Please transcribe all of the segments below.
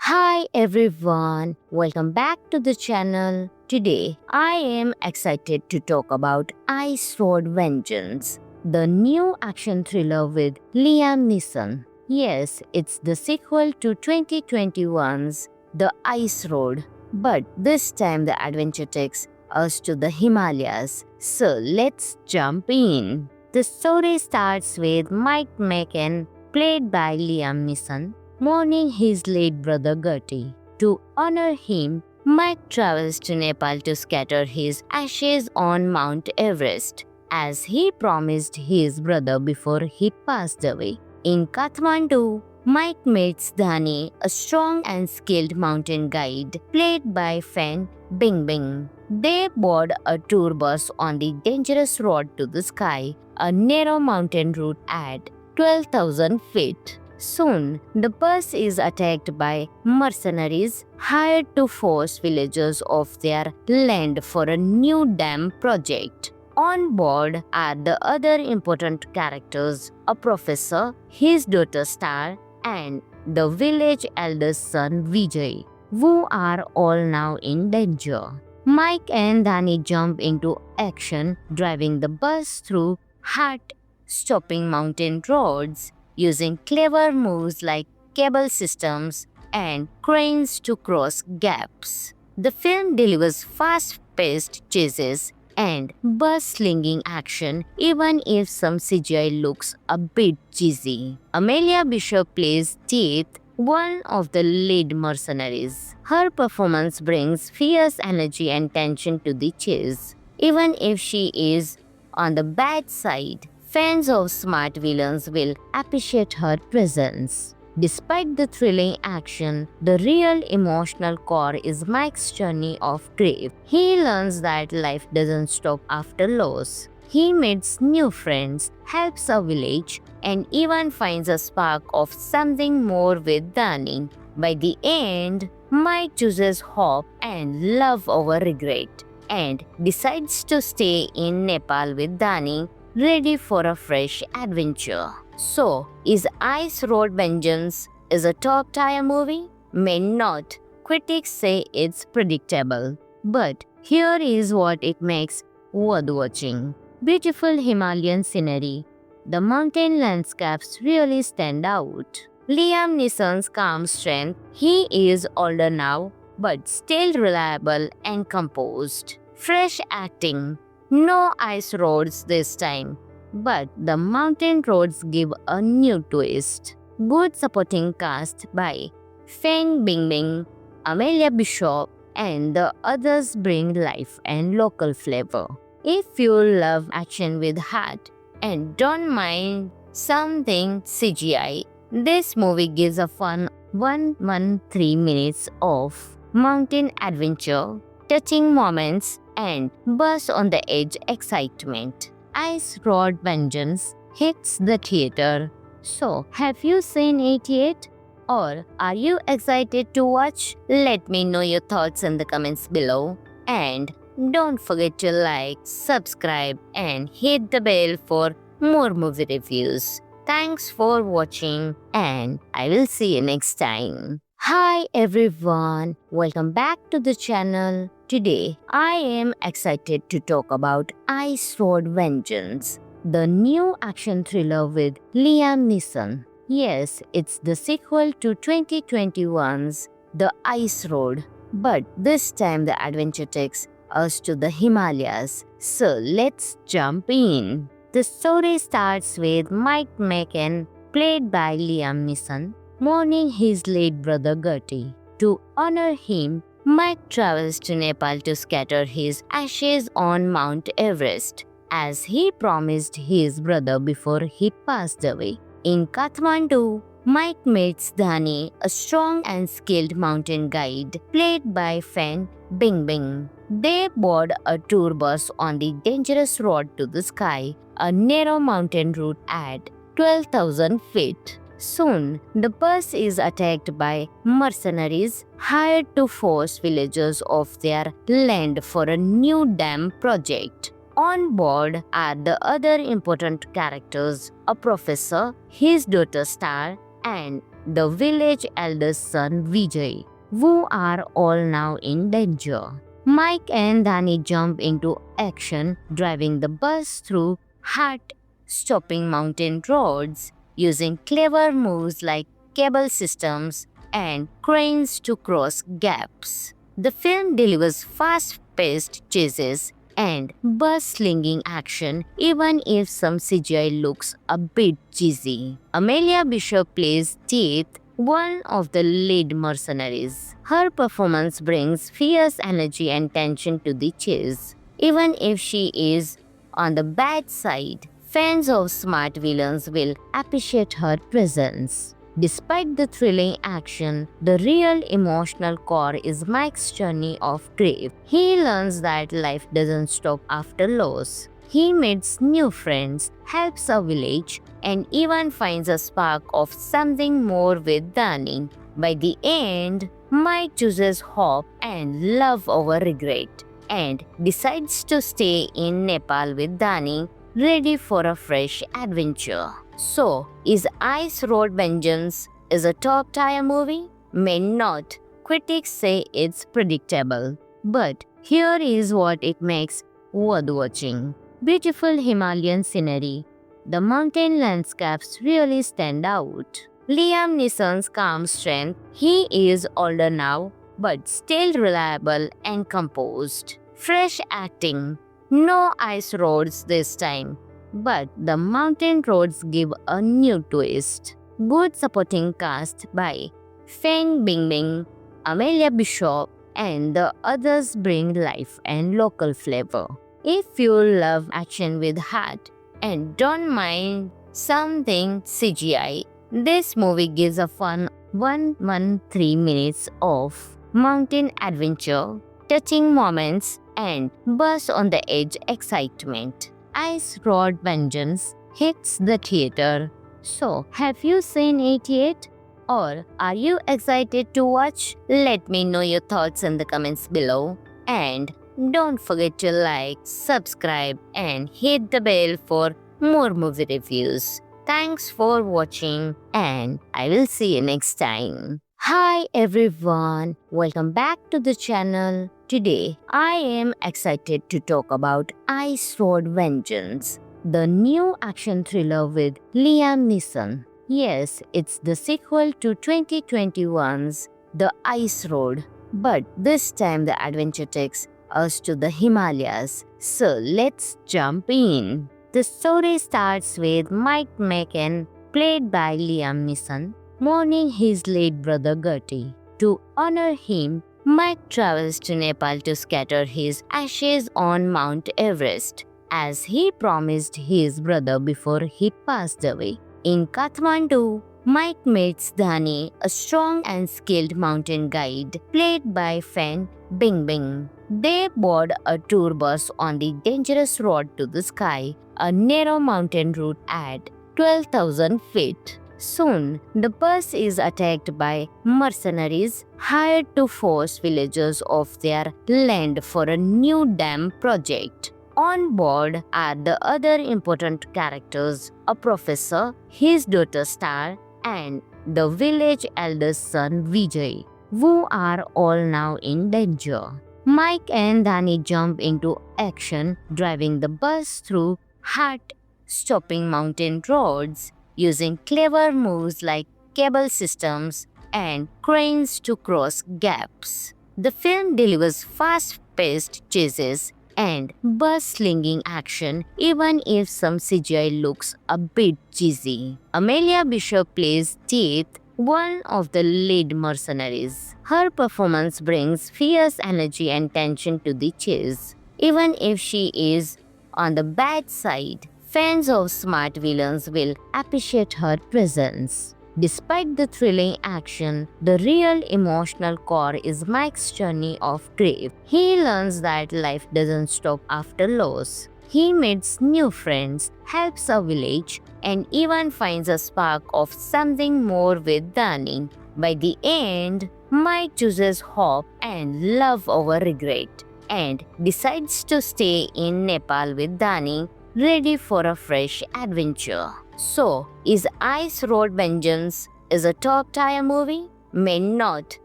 Hi everyone, welcome back to the channel. Today I am excited to talk about Ice Road Vengeance, the new action thriller with Liam Neeson. Yes, it's the sequel to 2021's The Ice Road, but this time the adventure takes us to the Himalayas. So let's jump in. The story starts with Mike Macon, played by Liam Neeson, mourning his late brother Gertie. To honor him, Mike travels to Nepal to scatter his ashes on Mount Everest, as he promised his brother before he passed away. In Kathmandu, Mike meets Dhani, a strong and skilled mountain guide, played by Fan Bingbing. They board a tour bus on the dangerous road to the sky, a narrow mountain route at 12,000 feet. Soon, the bus is attacked by mercenaries hired to force villagers off their land for a new dam project. On board are the other important characters, a professor, his daughter Star, and the village elder's son Vijay, who are all now in danger. Mike and Danny jump into action, driving the bus through heart-stopping mountain roads, using clever moves like cable systems and cranes to cross gaps. The film delivers fast-paced chases and bus-slinging action even if some CGI looks a bit cheesy. Amelia Bishop plays Teeth, one of the lead mercenaries. Her performance brings fierce energy and tension to the chase. Even if she is on the bad side, fans of smart villains will appreciate her presence. Despite the thrilling action, the real emotional core is Mike's journey of grief. He learns that life doesn't stop after loss. He meets new friends, helps a village, and even finds a spark of something more with Dani. By the end, Mike chooses hope and love over regret and decides to stay in Nepal with Dani, ready for a fresh adventure. So, is Ice Road Vengeance is a top-tier movie? May not. Critics say it's predictable. But here is what it makes worth watching. Beautiful Himalayan scenery. The mountain landscapes really stand out. Liam Neeson's calm strength. He is older now, but still reliable and composed. Fresh acting. No ice roads this time, but the mountain roads give a new twist. Good supporting cast by Feng Bingbing, Amelia Bishop, and the others bring life and local flavor. If you love action with heart and don't mind something CGI, this movie gives a fun 113 minutes of mountain adventure, touching moments, and buzz on the edge excitement. Ice Road Vengeance hits the theater. So, have you seen it yet? Or are you excited to watch? Let me know your thoughts in the comments below. And don't forget to like, subscribe, and hit the bell for more movie reviews. Thanks for watching, and I will see you next time. Hi everyone, welcome back to the channel. Today I am excited to talk about Ice Road Vengeance, the new action thriller with Liam Neeson. Yes, it's the sequel to 2021's The Ice Road, but this time the adventure takes us to the Himalayas. So let's jump in. The story starts with Mike Macon, played by Liam Neeson, mourning his late brother Gertie. To honor him, Mike travels to Nepal to scatter his ashes on Mount Everest, as he promised his brother before he passed away. In Kathmandu, Mike meets Dhani, a strong and skilled mountain guide, played by Fan Bingbing. They board a tour bus on the dangerous road to the sky, a narrow mountain route at 12,000 feet. Soon, the bus is attacked by mercenaries hired to force villagers off their land for a new dam project. On board are the other important characters, a professor, his daughter Star, and the village eldest son Vijay, who are all now in danger. Mike and Danny jump into action, driving the bus through heart-stopping mountain roads, using clever moves like cable systems and cranes to cross gaps. The film delivers fast-paced chases and bus-slinging action even if some CGI looks a bit cheesy. Amelia Bishop plays Teeth, one of the lead mercenaries. Her performance brings fierce energy and tension to the chase. Even if she is on the bad side, fans of smart villains will appreciate her presence. Despite the thrilling action, the real emotional core is Mike's journey of grief. He learns that life doesn't stop after loss. He meets new friends, helps a village, and even finds a spark of something more with Danny. By the end, Mike chooses hope and love over regret and decides to stay in Nepal with Danny, ready for a fresh adventure. So, is Ice Road Vengeance is a top-tier movie? May not. Critics say it's predictable. But here is what it makes worth watching. Beautiful Himalayan scenery. The mountain landscapes really stand out. Liam Neeson's calm strength. He is older now, but still reliable and composed. Fresh acting. No ice roads this time, but the mountain roads give a new twist. Good supporting cast by Feng Bingbing, Amelia Bishop, and the others bring life and local flavor. If you love action with heart and don't mind something CGI, this movie gives a fun 113 minutes of mountain adventure, touching moments, and buzz on the edge excitement. Ice Road Vengeance hits the theater. So, have you seen it yet? Or are you excited to watch? Let me know your thoughts in the comments below. And don't forget to like, subscribe, and hit the bell for more movie reviews. Thanks for watching, and I will see you next time. Hi everyone, welcome back to the channel. Today, I am excited to talk about Ice Road Vengeance, the new action thriller with Liam Neeson. Yes, it's the sequel to 2021's The Ice Road, but this time the adventure takes us to the Himalayas. So let's jump in. The story starts with Mike McCann, played by Liam Neeson, mourning his late brother Gertie. To honor him, Mike travels to Nepal to scatter his ashes on Mount Everest, as he promised his brother before he passed away. In Kathmandu, Mike meets Dhani, a strong and skilled mountain guide, played by Fan Bingbing. They board a tour bus on the dangerous road to the sky, a narrow mountain route at 12,000 feet. Soon, the bus is attacked by mercenaries hired to force villagers off their land for a new dam project. On board are the other important characters, a professor, his daughter Star, and the village eldest son Vijay, who are all now in danger. Mike and Danny jump into action, driving the bus through heart-stopping mountain roads, using clever moves like cable systems and cranes to cross gaps. The film delivers fast-paced chases and bus-slinging action even if some CGI looks a bit cheesy. Amelia Bishop plays Teeth, one of the lead mercenaries. Her performance brings fierce energy and tension to the chase. Even if she is on the bad side, fans of smart villains will appreciate her presence. Despite the thrilling action, the real emotional core is Mike's journey of grief. He learns that life doesn't stop after loss. He meets new friends, helps a village, and even finds a spark of something more with Danny. By the end, Mike chooses hope and love over regret and decides to stay in Nepal with Danny, ready for a fresh adventure. So, is Ice Road Vengeance is a top-tier movie? May not.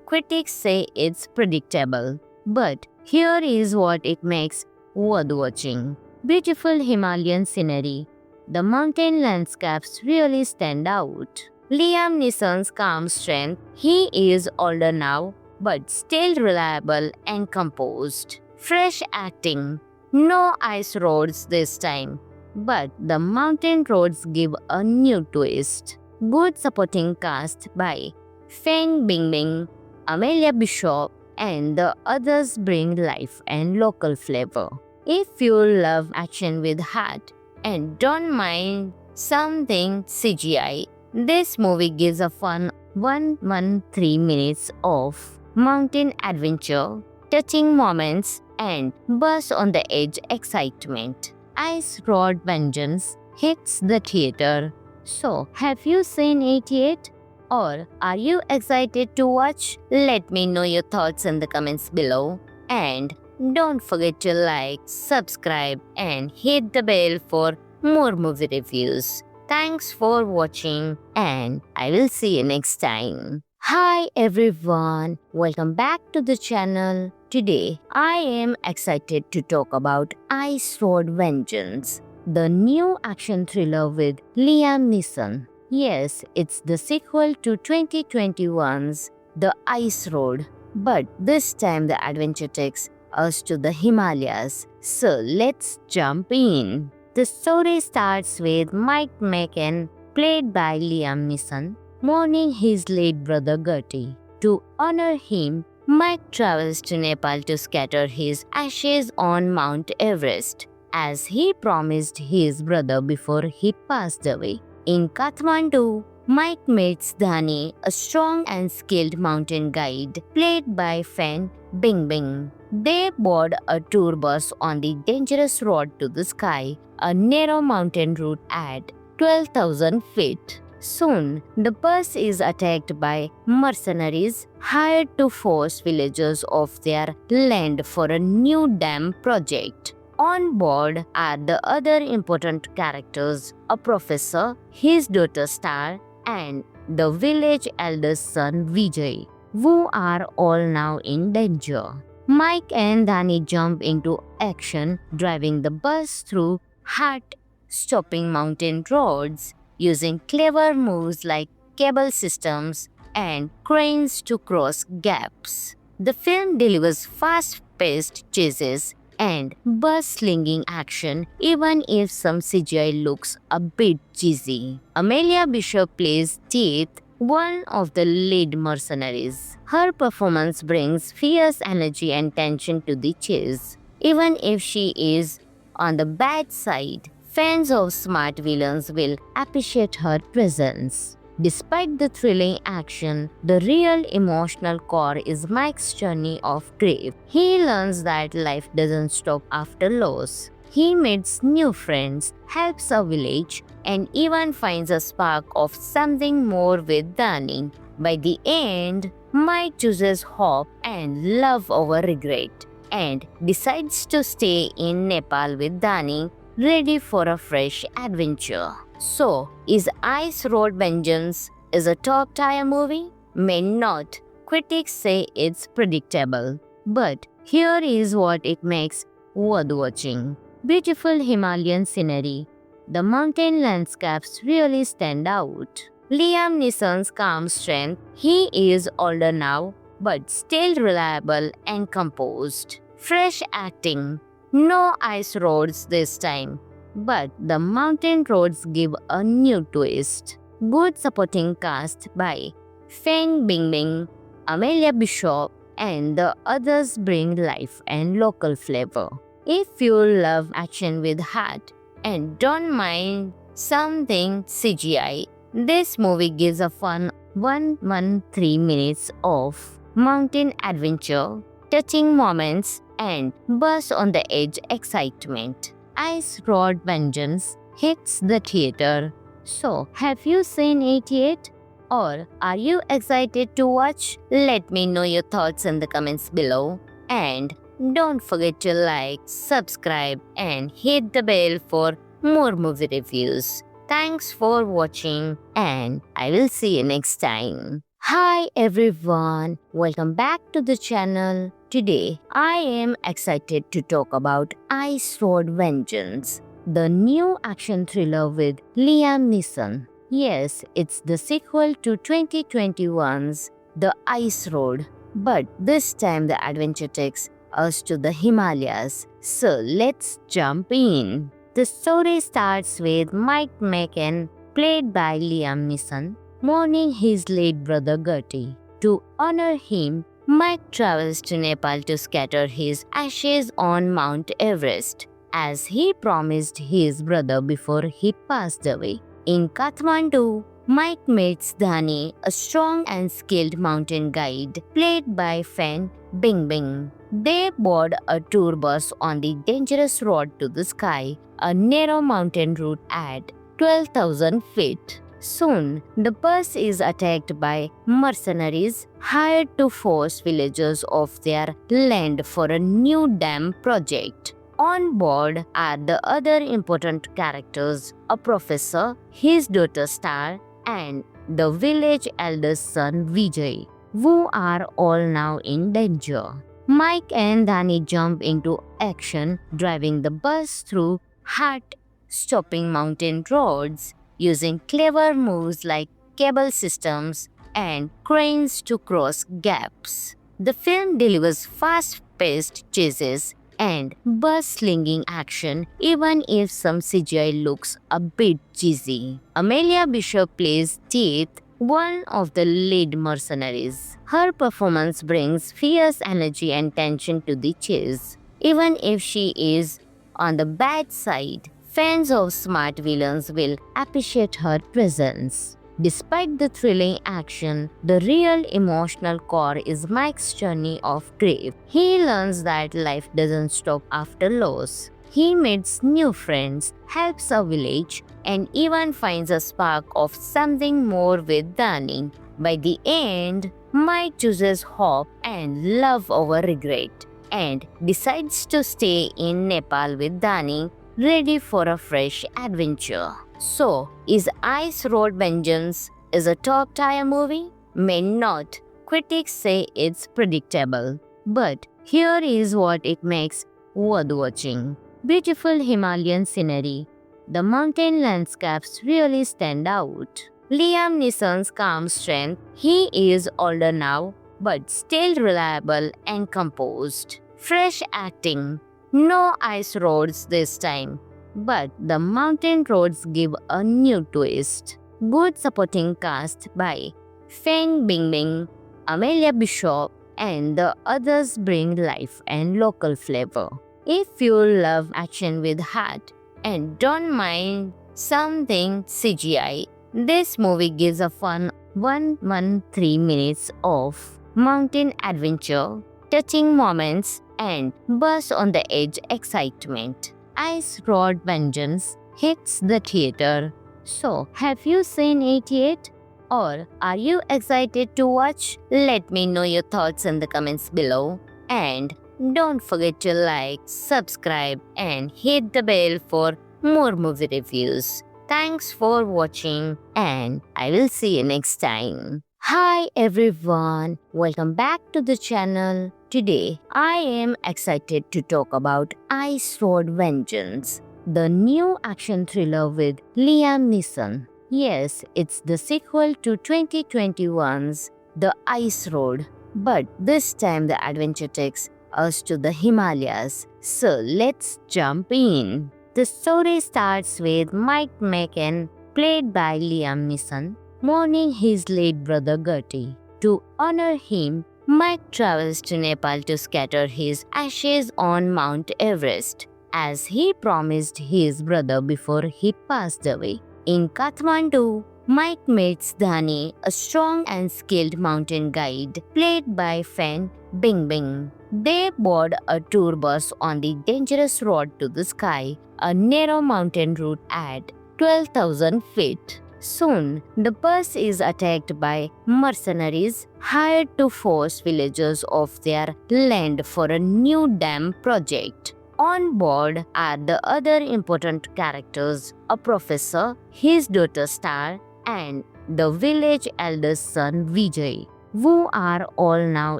Critics say it's predictable. But here is what it makes worth watching. Beautiful Himalayan scenery. The mountain landscapes really stand out. Liam Neeson's calm strength. He is older now, but still reliable and composed. Fresh acting. No ice roads this time, but the mountain roads give a new twist. Good supporting cast by Fan Bingbing, Amelia Bishop, and the others bring life and local flavor. If you love action with heart and don't mind something CGI, this movie gives a fun 113 minutes of mountain adventure, touching moments, and buzz on the edge excitement. Ice Road Vengeance hits the theater. So, have you seen it yet? Or are you excited to watch? Let me know your thoughts in the comments below. And don't forget to like, subscribe, and hit the bell for more movie reviews. Thanks for watching, and I will see you next time. Hi everyone, welcome back to the channel. Today, I am excited to talk about Ice Road Vengeance, the new action thriller with Liam Neeson. Yes, it's the sequel to 2021's The Ice Road, but this time the adventure takes us to the Himalayas. So let's jump in. The story starts with Mike McCann, played by Liam Neeson, mourning his late brother Gertie. To honor him, Mike travels to Nepal to scatter his ashes on Mount Everest, as he promised his brother before he passed away. In Kathmandu, Mike meets Dhani, a strong and skilled mountain guide, played by Fan Bingbing. They board a tour bus on the dangerous road to the sky, a narrow mountain route at 12,000 feet. Soon, the bus is attacked by mercenaries hired to force villagers off their land for a new dam project. On board are the other important characters, a professor, his daughter Star, and the village elder's son Vijay, who are all now in danger. Mike and Dhani jump into action, driving the bus through heart-stopping mountain roads, using clever moves like cable systems and cranes to cross gaps. The film delivers fast-paced chases and bus-slinging action, even if some CGI looks a bit cheesy. Amelia Bishop plays Teeth, one of the lead mercenaries. Her performance brings fierce energy and tension to the chase. Even if she is on the bad side, fans of smart villains will appreciate her presence. Despite the thrilling action, the real emotional core is Mike's journey of grief. He learns that life doesn't stop after loss. He meets new friends, helps a village, and even finds a spark of something more with Dhani. By the end, Mike chooses hope and love over regret, and decides to stay in Nepal with Dhani, ready for a fresh adventure. So, is Ice Road Vengeance is a top-tier movie? May not. Critics say it's predictable. But here is what it makes worth watching. Beautiful Himalayan scenery. The mountain landscapes really stand out. Liam Neeson's calm strength. He is older now, but still reliable and composed. Fresh acting. No ice roads this time, but the mountain roads give a new twist. Good supporting cast by Fan Bingbing, Amelia Bishop, and the others bring life and local flavor. If you love action with heart and don't mind something CGI, this movie gives a fun 113 minutes of mountain adventure, touching moments, and buzz on the edge excitement. Ice Road Vengeance hits the theater. So, have you seen it yet? Or are you excited to watch? Let me know your thoughts in the comments below. And don't forget to like, subscribe, and hit the bell for more movie reviews. Thanks for watching, and I will see you next time. Hi everyone, welcome back to the channel. Today I am excited to talk about Ice Road Vengeance, the new action thriller with Liam Neeson. Yes, it's the sequel to 2021's The Ice Road, but this time the adventure takes us to the Himalayas. So let's jump in. The story starts with Mike McCann, played by Liam Neeson, mourning his late brother Gertie. To honor him, Mike travels to Nepal to scatter his ashes on Mount Everest, as he promised his brother before he passed away. In Kathmandu, Mike meets Dhani, a strong and skilled mountain guide, played by Fan Bingbing. They board a tour bus on the dangerous road to the sky, a narrow mountain route at 12,000 feet. Soon, the bus is attacked by mercenaries hired to force villagers off their land for a new dam project. On board are the other important characters, a professor, his daughter Star, and the village elder's son Vijay, who are all now in danger. Mike and Dhani jump into action, driving the bus through heart-stopping mountain roads, using clever moves like cable systems and cranes to cross gaps. The film delivers fast-paced chases and bus-slinging action, even if some CGI looks a bit cheesy. Amelia Bishop plays Teeth, one of the lead mercenaries. Her performance brings fierce energy and tension to the chase. Even if she is on the bad side, fans of smart villains will appreciate her presence. Despite the thrilling action, the real emotional core is Mike's journey of grief. He learns that life doesn't stop after loss. He meets new friends, helps a village, and even finds a spark of something more with Dhani. By the end, Mike chooses hope and love over regret and decides to stay in Nepal with Dhani, ready for a fresh adventure. So, is Ice Road Vengeance is a top-tier movie? May not. Critics say it's predictable. But here is what it makes worth watching. Beautiful Himalayan scenery. The mountain landscapes really stand out. Liam Neeson's calm strength. He is older now, but still reliable and composed. Fresh acting. No ice roads this time, but the mountain roads give a new twist. Good supporting cast by Feng Bingbing, Amelia Bishop, and the others bring life and local flavor. If you love action with heart and don't mind something CGI, this movie gives a fun 113 minutes of mountain adventure, touching moments, and buzz on the edge excitement. Ice Road Vengeance hits the theater. So, have you seen it yet? Or are you excited to watch? Let me know your thoughts in the comments below. And don't forget to like, subscribe, and hit the bell for more movie reviews. Thanks for watching, and I will see you next time. Hi everyone, welcome back to the channel. Today I am excited to talk about Ice Road Vengeance, the new action thriller with Liam Neeson. Yes, it's the sequel to 2021's The Ice Road, but this time the adventure takes us to the Himalayas. So let's jump in. The story starts with Mike McCann, played by Liam Neeson, mourning his late brother Gertie. To honor him, Mike travels to Nepal to scatter his ashes on Mount Everest, as he promised his brother before he passed away. In Kathmandu, Mike meets Dhani, a strong and skilled mountain guide, played by Fan Bingbing. They board a tour bus on the dangerous road to the sky, a narrow mountain route at 12,000 feet. Soon, the bus is attacked by mercenaries hired to force villagers off their land for a new dam project. On board are the other important characters, a professor, his daughter Star, and the village elder's son Vijay, who are all now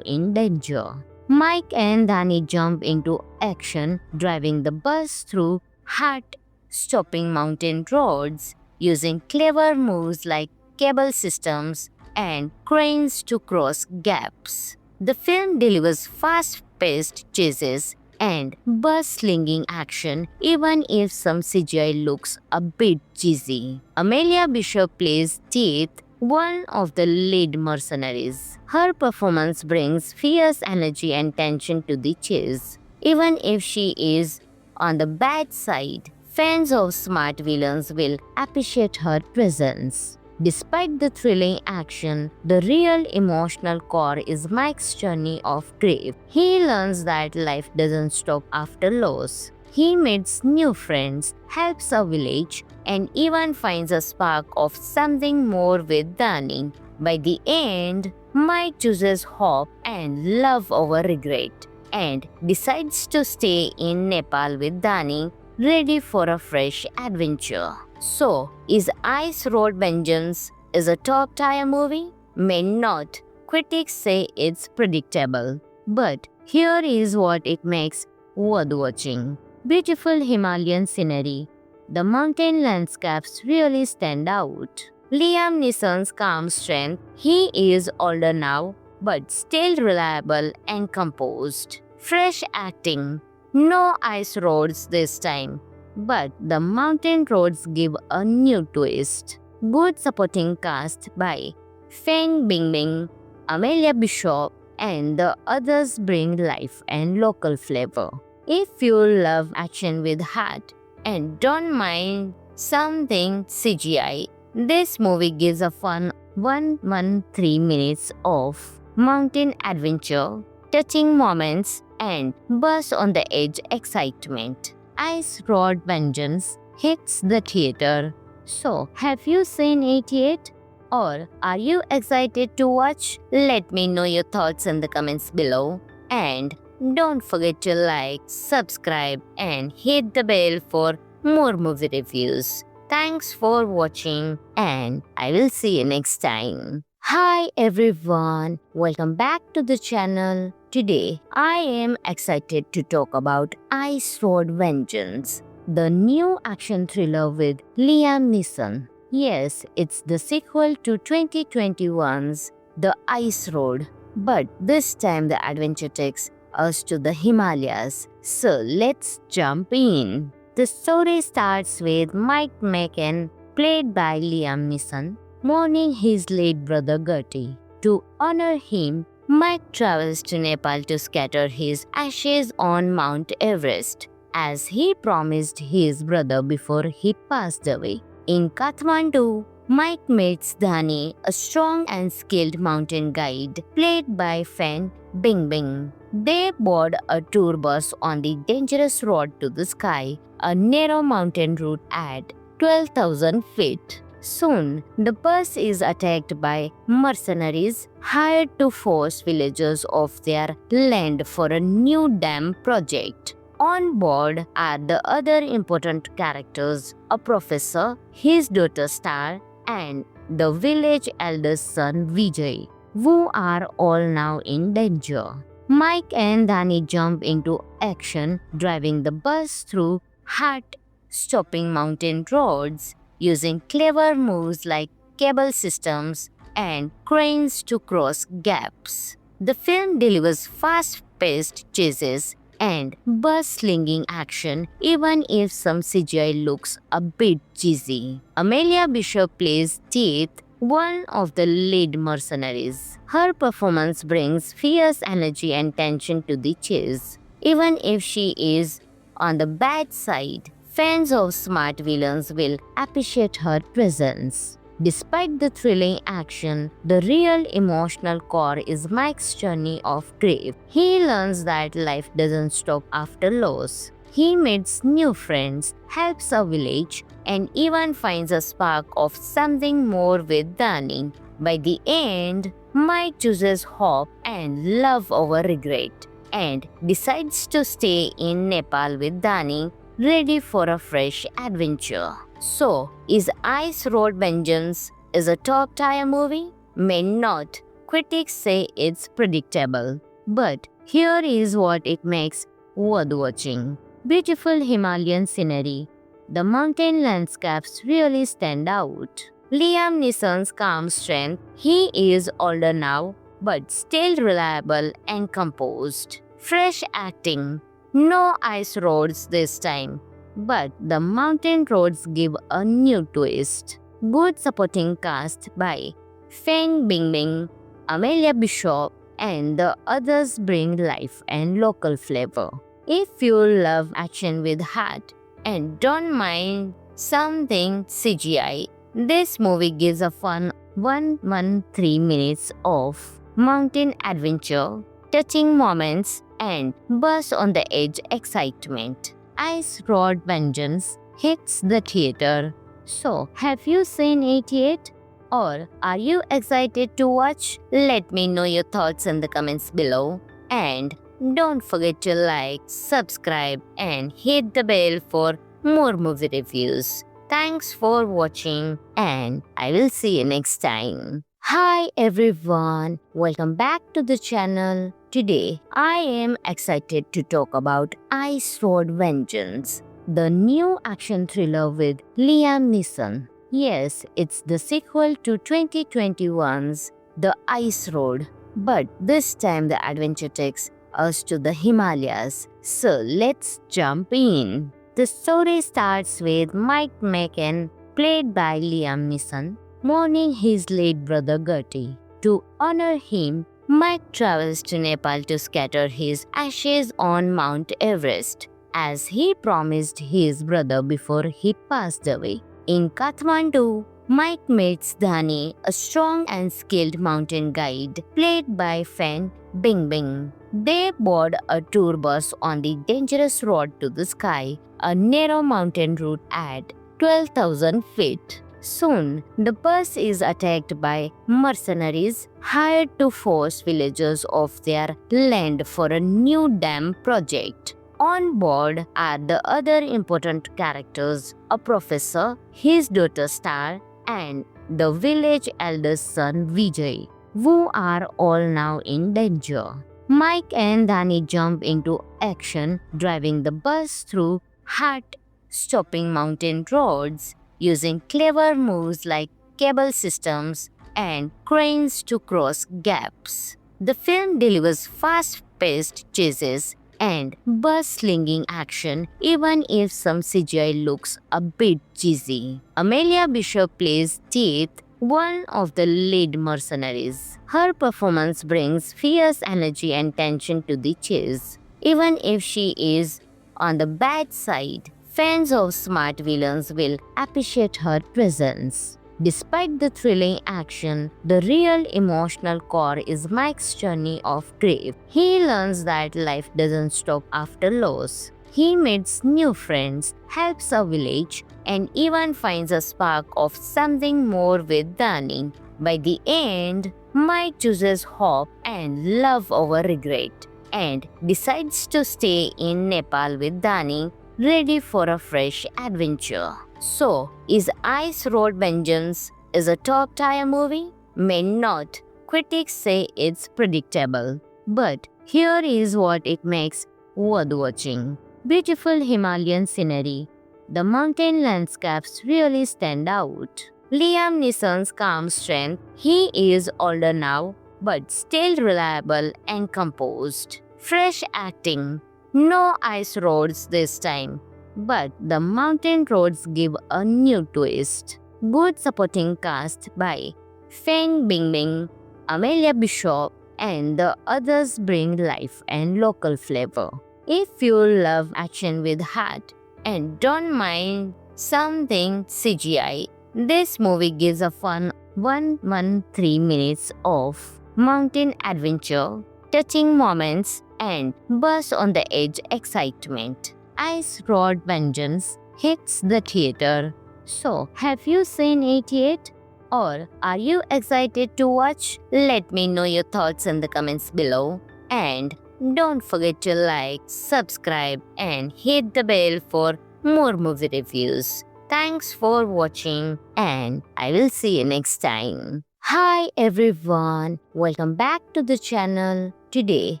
in danger. Mike and Danny jump into action, driving the bus through heart-stopping mountain roads, using clever moves like cable systems and cranes to cross gaps. The film delivers fast-paced chases and bus-slinging action even if some CGI looks a bit cheesy. Amelia Bishop plays Teeth, one of the lead mercenaries. Her performance brings fierce energy and tension to the chase. Even if she is on the bad side, fans of smart villains will appreciate her presence. Despite the thrilling action, the real emotional core is Mike's journey of grief. He learns that life doesn't stop after loss. He meets new friends, helps a village, and even finds a spark of something more with Danny. By the end, Mike chooses hope and love over regret and decides to stay in Nepal with Danny, ready for a fresh adventure. So, is Ice Road Vengeance is a top-tier movie? May not. Critics say it's predictable. But here is what it makes worth watching. Beautiful Himalayan scenery. The mountain landscapes really stand out. Liam Neeson's calm strength. He is older now, but still reliable and composed. Fresh acting. No ice roads this time, but the mountain roads give a new twist. Good supporting cast by Feng Bingbing, Amelia Bishop, and the others bring life and local flavor. If you love action with heart and don't mind something CGI, this movie gives a fun 113 minutes of mountain adventure, touching moments, and buzz on the edge excitement. Ice Road Vengeance hits the theater. So, have you seen it yet? Or are you excited to watch? Let me know your thoughts in the comments below. And don't forget to like, subscribe, and hit the bell for more movie reviews. Thanks for watching, and I will see you next time. Hi everyone, welcome back to the channel. Today, I am excited to talk about Ice Road Vengeance, the new action thriller with Liam Neeson. Yes, it's the sequel to 2021's The Ice Road, but this time the adventure takes us to the Himalayas. So let's jump in. The story starts with Mike McCann, played by Liam Neeson, mourning his late brother Gertie. To honor him, Mike travels to Nepal to scatter his ashes on Mount Everest, as he promised his brother before he passed away. In Kathmandu, Mike meets Dhani, a strong and skilled mountain guide, played by Fan Bingbing. They board a tour bus on the dangerous road to the sky, a narrow mountain route at 12,000 feet. Soon, the bus is attacked by mercenaries hired to force villagers off their land for a new dam project. On board are the other important characters, a professor, his daughter Star, and the village elder's son Vijay, who are all now in danger. Mike and Danny jump into action, driving the bus through heart-stopping mountain roads, using clever moves like cable systems and cranes to cross gaps. The film delivers fast-paced chases and bus-slinging action even if some CGI looks a bit cheesy. Amelia Bishop plays Teeth, one of the lead mercenaries. Her performance brings fierce energy and tension to the chase. Even if she is on the bad side, fans of smart villains will appreciate her presence. Despite the thrilling action, the real emotional core is Mike's journey of grief. He learns that life doesn't stop after loss. He meets new friends, helps a village, and even finds a spark of something more with Danny. By the end, Mike chooses hope and love over regret and decides to stay in Nepal with Dani, ready for a fresh adventure. So, is Ice Road Vengeance is a top tier movie? May not. Critics say it's predictable. But here is what it makes worth watching. Beautiful Himalayan scenery. The mountain landscapes really stand out. Liam Neeson's calm strength. He is older now, but still reliable and composed. Fresh acting. No ice roads this time, but the mountain roads give a new twist. Good supporting cast by Feng Bingbing, Amelia Bishop, and the others bring life and local flavor. If you love action with heart and don't mind something CGI, this movie gives a fun 113 minutes of mountain adventure, touching moments, and buzz on the edge excitement. Ice Road Vengeance hits the theater. So, have you seen it yet? Or are you excited to watch? Let me know your thoughts in the comments below. And don't forget to like, subscribe, and hit the bell for more movie reviews. Thanks for watching, and I will see you next time. Hi everyone, welcome back to the channel. Today, I am excited to talk about Ice Road Vengeance, the new action thriller with Liam Neeson. Yes, it's the sequel to 2021's The Ice Road, but this time the adventure takes us to the Himalayas. So let's jump in. The story starts with Mike McCann, played by Liam Neeson, mourning his late brother Gertie. To honor him, Mike travels to Nepal to scatter his ashes on Mount Everest, as he promised his brother before he passed away. In Kathmandu, Mike meets Dhani, a strong and skilled mountain guide, played by Fan Bingbing. They board a tour bus on the dangerous road to the sky, a narrow mountain route at 12,000 feet. Soon, the bus is attacked by mercenaries hired to force villagers off their land for a new dam project. On board are the other important characters, a professor, his daughter Star, and the village elder's son Vijay, who are all now in danger. Mike and Dhani jump into action, driving the bus through heart-stopping mountain roads, using clever moves like cable systems and cranes to cross gaps. The film delivers fast-paced chases and bus-slinging action, even if some CGI looks a bit cheesy. Amelia Bishop plays Teeth, one of the lead mercenaries. Her performance brings fierce energy and tension to the chase. Even if she is on the bad side, fans of smart villains will appreciate her presence. Despite the thrilling action, the real emotional core is Mike's journey of grief. He learns that life doesn't stop after loss. He meets new friends, helps a village, and even finds a spark of something more with Dhani. By the end, Mike chooses hope and love over regret, and decides to stay in Nepal with Dhani, ready for a fresh adventure. So, is Ice Road Vengeance is a top tier movie? May not. Critics say it's predictable. But here is what it makes worth watching. Beautiful Himalayan scenery. The mountain landscapes really stand out. Liam Neeson's calm strength. He is older now, but still reliable and composed. Fresh acting. No ice roads this time, but the mountain roads give a new twist. Good supporting cast by Feng Bingbing, Amelia Bishop, and the others bring life and local flavor. If you love action with heart and don't mind something CGI, this movie gives a fun 113 minutes of mountain adventure, touching moments, and buzz on the edge excitement. Ice Road Vengeance hits the theater. So, have you seen it yet? Or are you excited to watch? Let me know your thoughts in the comments below. And don't forget to like, subscribe, and hit the bell for more movie reviews. Thanks for watching, and I will see you next time. Hi everyone, welcome back to the channel. Today,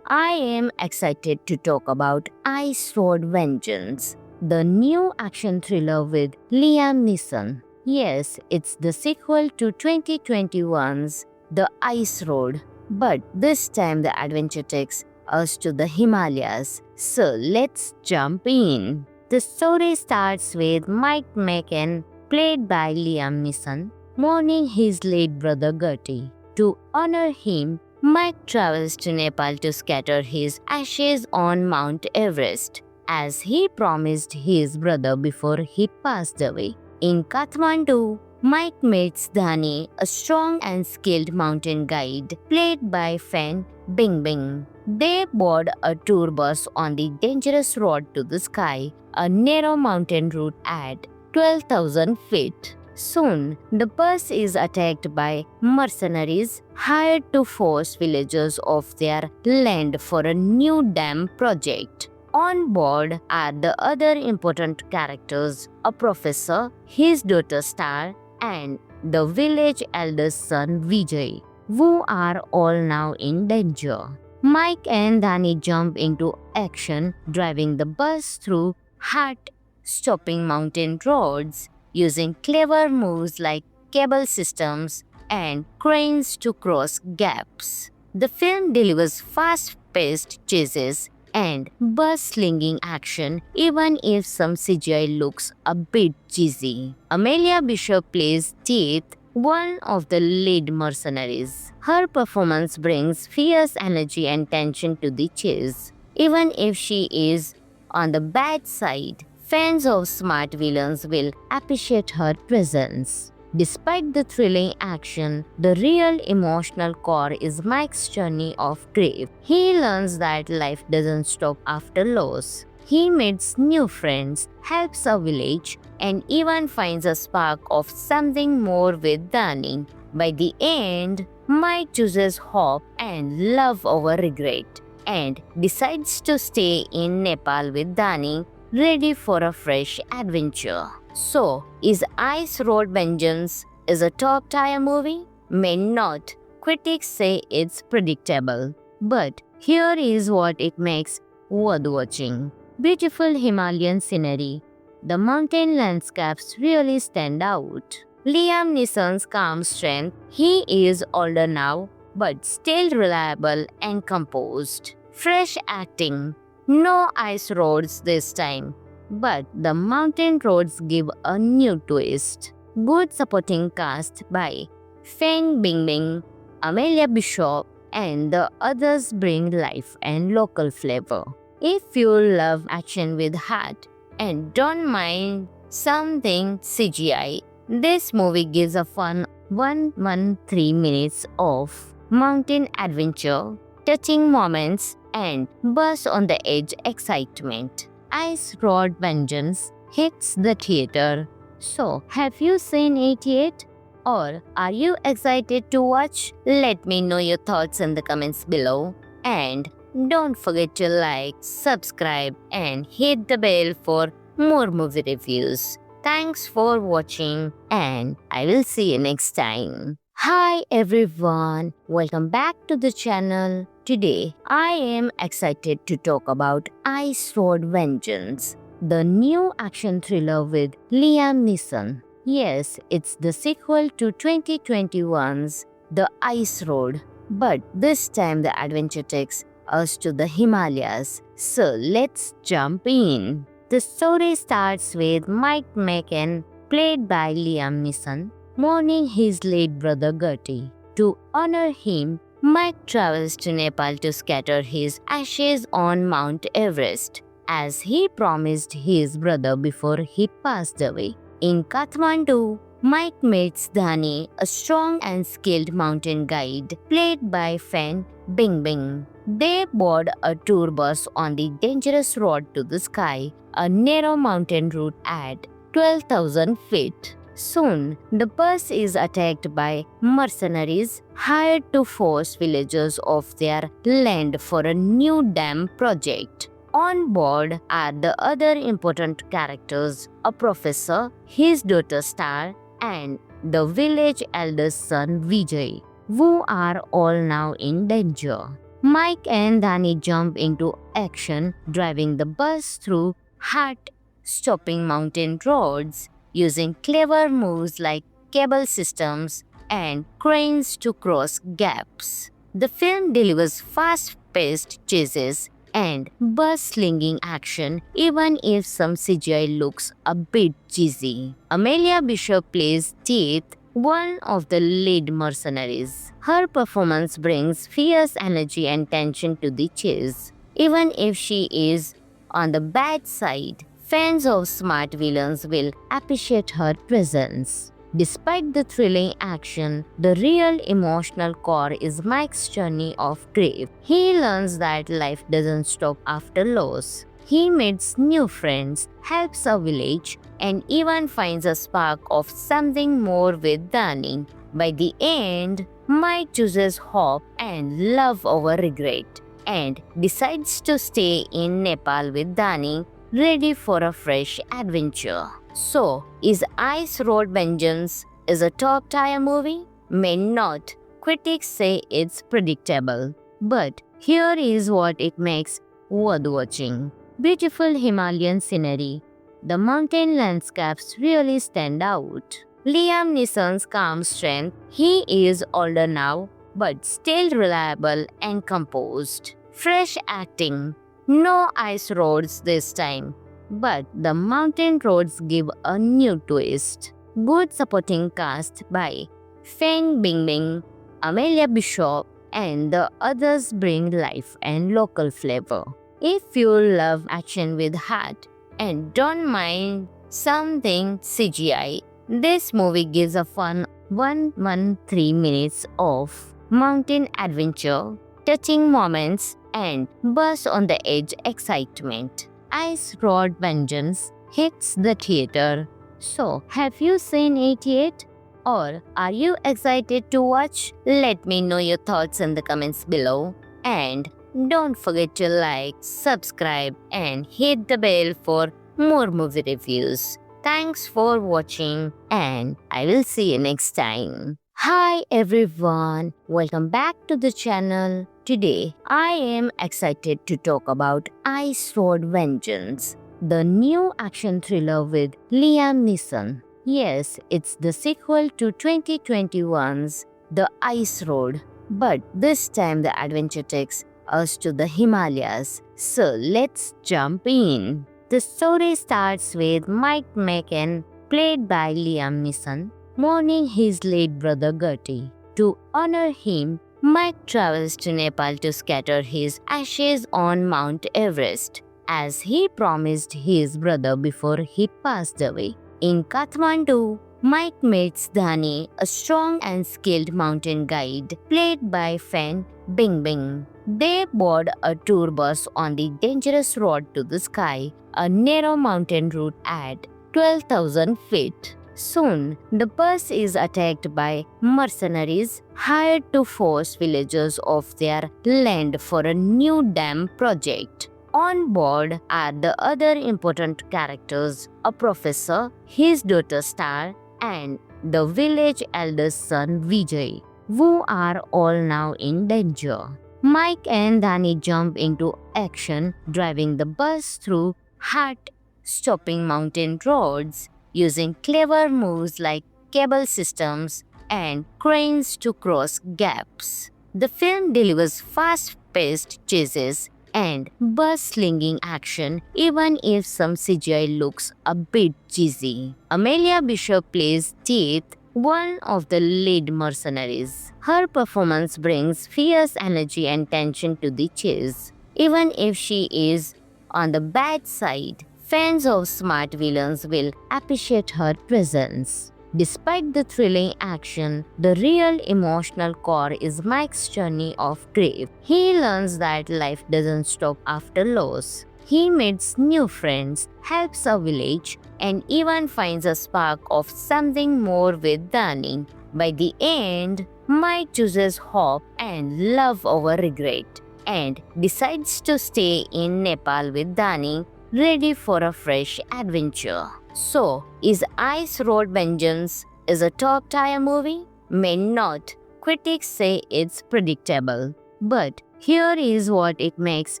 I am excited to talk about Ice Road Vengeance, the new action thriller with Liam Neeson. Yes, it's the sequel to 2021's The Ice Road, but this time the adventure takes us to the Himalayas. So let's jump in. The story starts with Mike McCann, played by Liam Neeson, mourning his late brother Gertie. To honor him, Mike travels to Nepal to scatter his ashes on Mount Everest, as he promised his brother before he passed away. In Kathmandu, Mike meets Dhani, a strong and skilled mountain guide, played by Fan Bingbing. They board a tour bus on the dangerous road to the sky, a narrow mountain route at 12,000 feet. Soon, the bus is attacked by mercenaries hired to force villagers off their land for a new dam project. On board are the other important characters, a professor, his daughter Star, and the village elder's son Vijay, who are all now in danger. Mike and Dhani jump into action, driving the bus through heart-stopping mountain roads, using clever moves like cable systems and cranes to cross gaps. The film delivers fast-paced chases and bus-slinging action, even if some CGI looks a bit cheesy. Amelia Bishop plays Teeth, one of the lead mercenaries. Her performance brings fierce energy and tension to the chase. Even if she is on the bad side, fans of smart villains will appreciate her presence. Despite the thrilling action, the real emotional core is Mike's journey of grief. He learns that life doesn't stop after loss. He meets new friends, helps a village, and even finds a spark of something more with Dhani. By the end, Mike chooses hope and love over regret and decides to stay in Nepal with Dhani, ready for a fresh adventure. So, is Ice Road Vengeance is a top-tier movie? May not. Critics say it's predictable. But here is what it makes worth watching. Beautiful Himalayan scenery. The mountain landscapes really stand out. Liam Neeson's calm strength. He is older now, but still reliable and composed. Fresh acting. No ice roads this time, but the mountain roads give a new twist. Good supporting cast by Feng Bingbing, Amelia Bishop, and the others bring life and local flavor. If you love action with heart and don't mind something CGI, this movie gives a fun 113 minutes of mountain adventure, touching moments, and buzz on the edge excitement. Ice Road Vengeance hits the theater. So, have you seen it yet? Or are you excited to watch? Let me know your thoughts in the comments below. And don't forget to like, subscribe, and hit the bell for more movie reviews. Thanks for watching, and I will see you next time. Hi everyone, welcome back to the channel. Today, I am excited to talk about Ice Road Vengeance, the new action thriller with Liam Neeson. Yes, it's the sequel to 2021's The Ice Road, but this time the adventure takes us to the Himalayas. So let's jump in. The story starts with Mike McCann, played by Liam Neeson, mourning his late brother Gertie. To honor him, Mike travels to Nepal to scatter his ashes on Mount Everest, as he promised his brother before he passed away. In Kathmandu, Mike meets Dhani, a strong and skilled mountain guide, played by Fan Bingbing. They board a tour bus on the dangerous road to the sky, a narrow mountain route at 12,000 feet. Soon, the bus is attacked by mercenaries hired to force villagers off their land for a new dam project. On board are the other important characters, a professor, his daughter Star, and the village elder's son Vijay, who are all now in danger. Mike and Danny jump into action, driving the bus through heart-stopping mountain roads, using clever moves like cable systems and cranes to cross gaps. The film delivers fast-paced chases and bus-slinging action even if some CGI looks a bit cheesy. Amelia Bishop plays Teeth, one of the lead mercenaries. Her performance brings fierce energy and tension to the chase. Even if she is on the bad side, fans of smart villains will appreciate her presence. Despite the thrilling action, the real emotional core is Mike's journey of grief. He learns that life doesn't stop after loss. He meets new friends, helps a village, and even finds a spark of something more with Danny. By the end, Mike chooses hope and love over regret and decides to stay in Nepal with Danny, ready for a fresh adventure. So, is Ice Road Vengeance is a top-tier movie? May not. Critics say it's predictable. But here is what it makes worth watching. Beautiful Himalayan scenery. The mountain landscapes really stand out. Liam Neeson's calm strength. He is older now, but still reliable and composed. Fresh acting. No ice roads this time, but the mountain roads give a new twist. Good supporting cast by Feng Bingbing, Amelia Bishop, and the others bring life and local flavor. If you love action with heart and don't mind something CGI, this movie gives a fun 113 minutes of mountain adventure, touching moments, and buzz on the edge excitement. Ice Road Vengeance hits the theater. So, have you seen it yet? Or are you excited to watch? Let me know your thoughts in the comments below. And don't forget to like, subscribe, and hit the bell for more movie reviews. Thanks for watching, and I will see you next time. Hi everyone, welcome back to the channel. Today, I am excited to talk about Ice Road Vengeance, the new action thriller with Liam Neeson. Yes, it's the sequel to 2021's The Ice Road, but this time the adventure takes us to the Himalayas. So let's jump in. The story starts with Mike McCann, played by Liam Neeson, mourning his late brother Gertie. To honor him, Mike travels to Nepal to scatter his ashes on Mount Everest, as he promised his brother before he passed away. In Kathmandu, Mike meets Dhani, a strong and skilled mountain guide, played by Fan Bingbing. They board a tour bus on the dangerous road to the sky, a narrow mountain route at 12,000 feet. Soon, the bus is attacked by mercenaries hired to force villagers off their land for a new dam project. On board are the other important characters, a professor, his daughter Star, and the village elder's son Vijay, who are all now in danger. Mike and Danny jump into action, driving the bus through heart-stopping mountain roads, using clever moves like cable systems and cranes to cross gaps. The film delivers fast-paced chases and bus-slinging action even if some CGI looks a bit cheesy. Amelia Bishop plays Teeth, one of the lead mercenaries. Her performance brings fierce energy and tension to the chase. Even if she is on the bad side, fans of smart villains will appreciate her presence. Despite the thrilling action, the real emotional core is Mike's journey of grief. He learns that life doesn't stop after loss. He meets new friends, helps a village, and even finds a spark of something more with Dani. By the end, Mike chooses hope and love over regret and decides to stay in Nepal with Dani, ready for a fresh adventure. So, is Ice Road Vengeance is a top tier movie? May not. Critics say it's predictable. But here is what it makes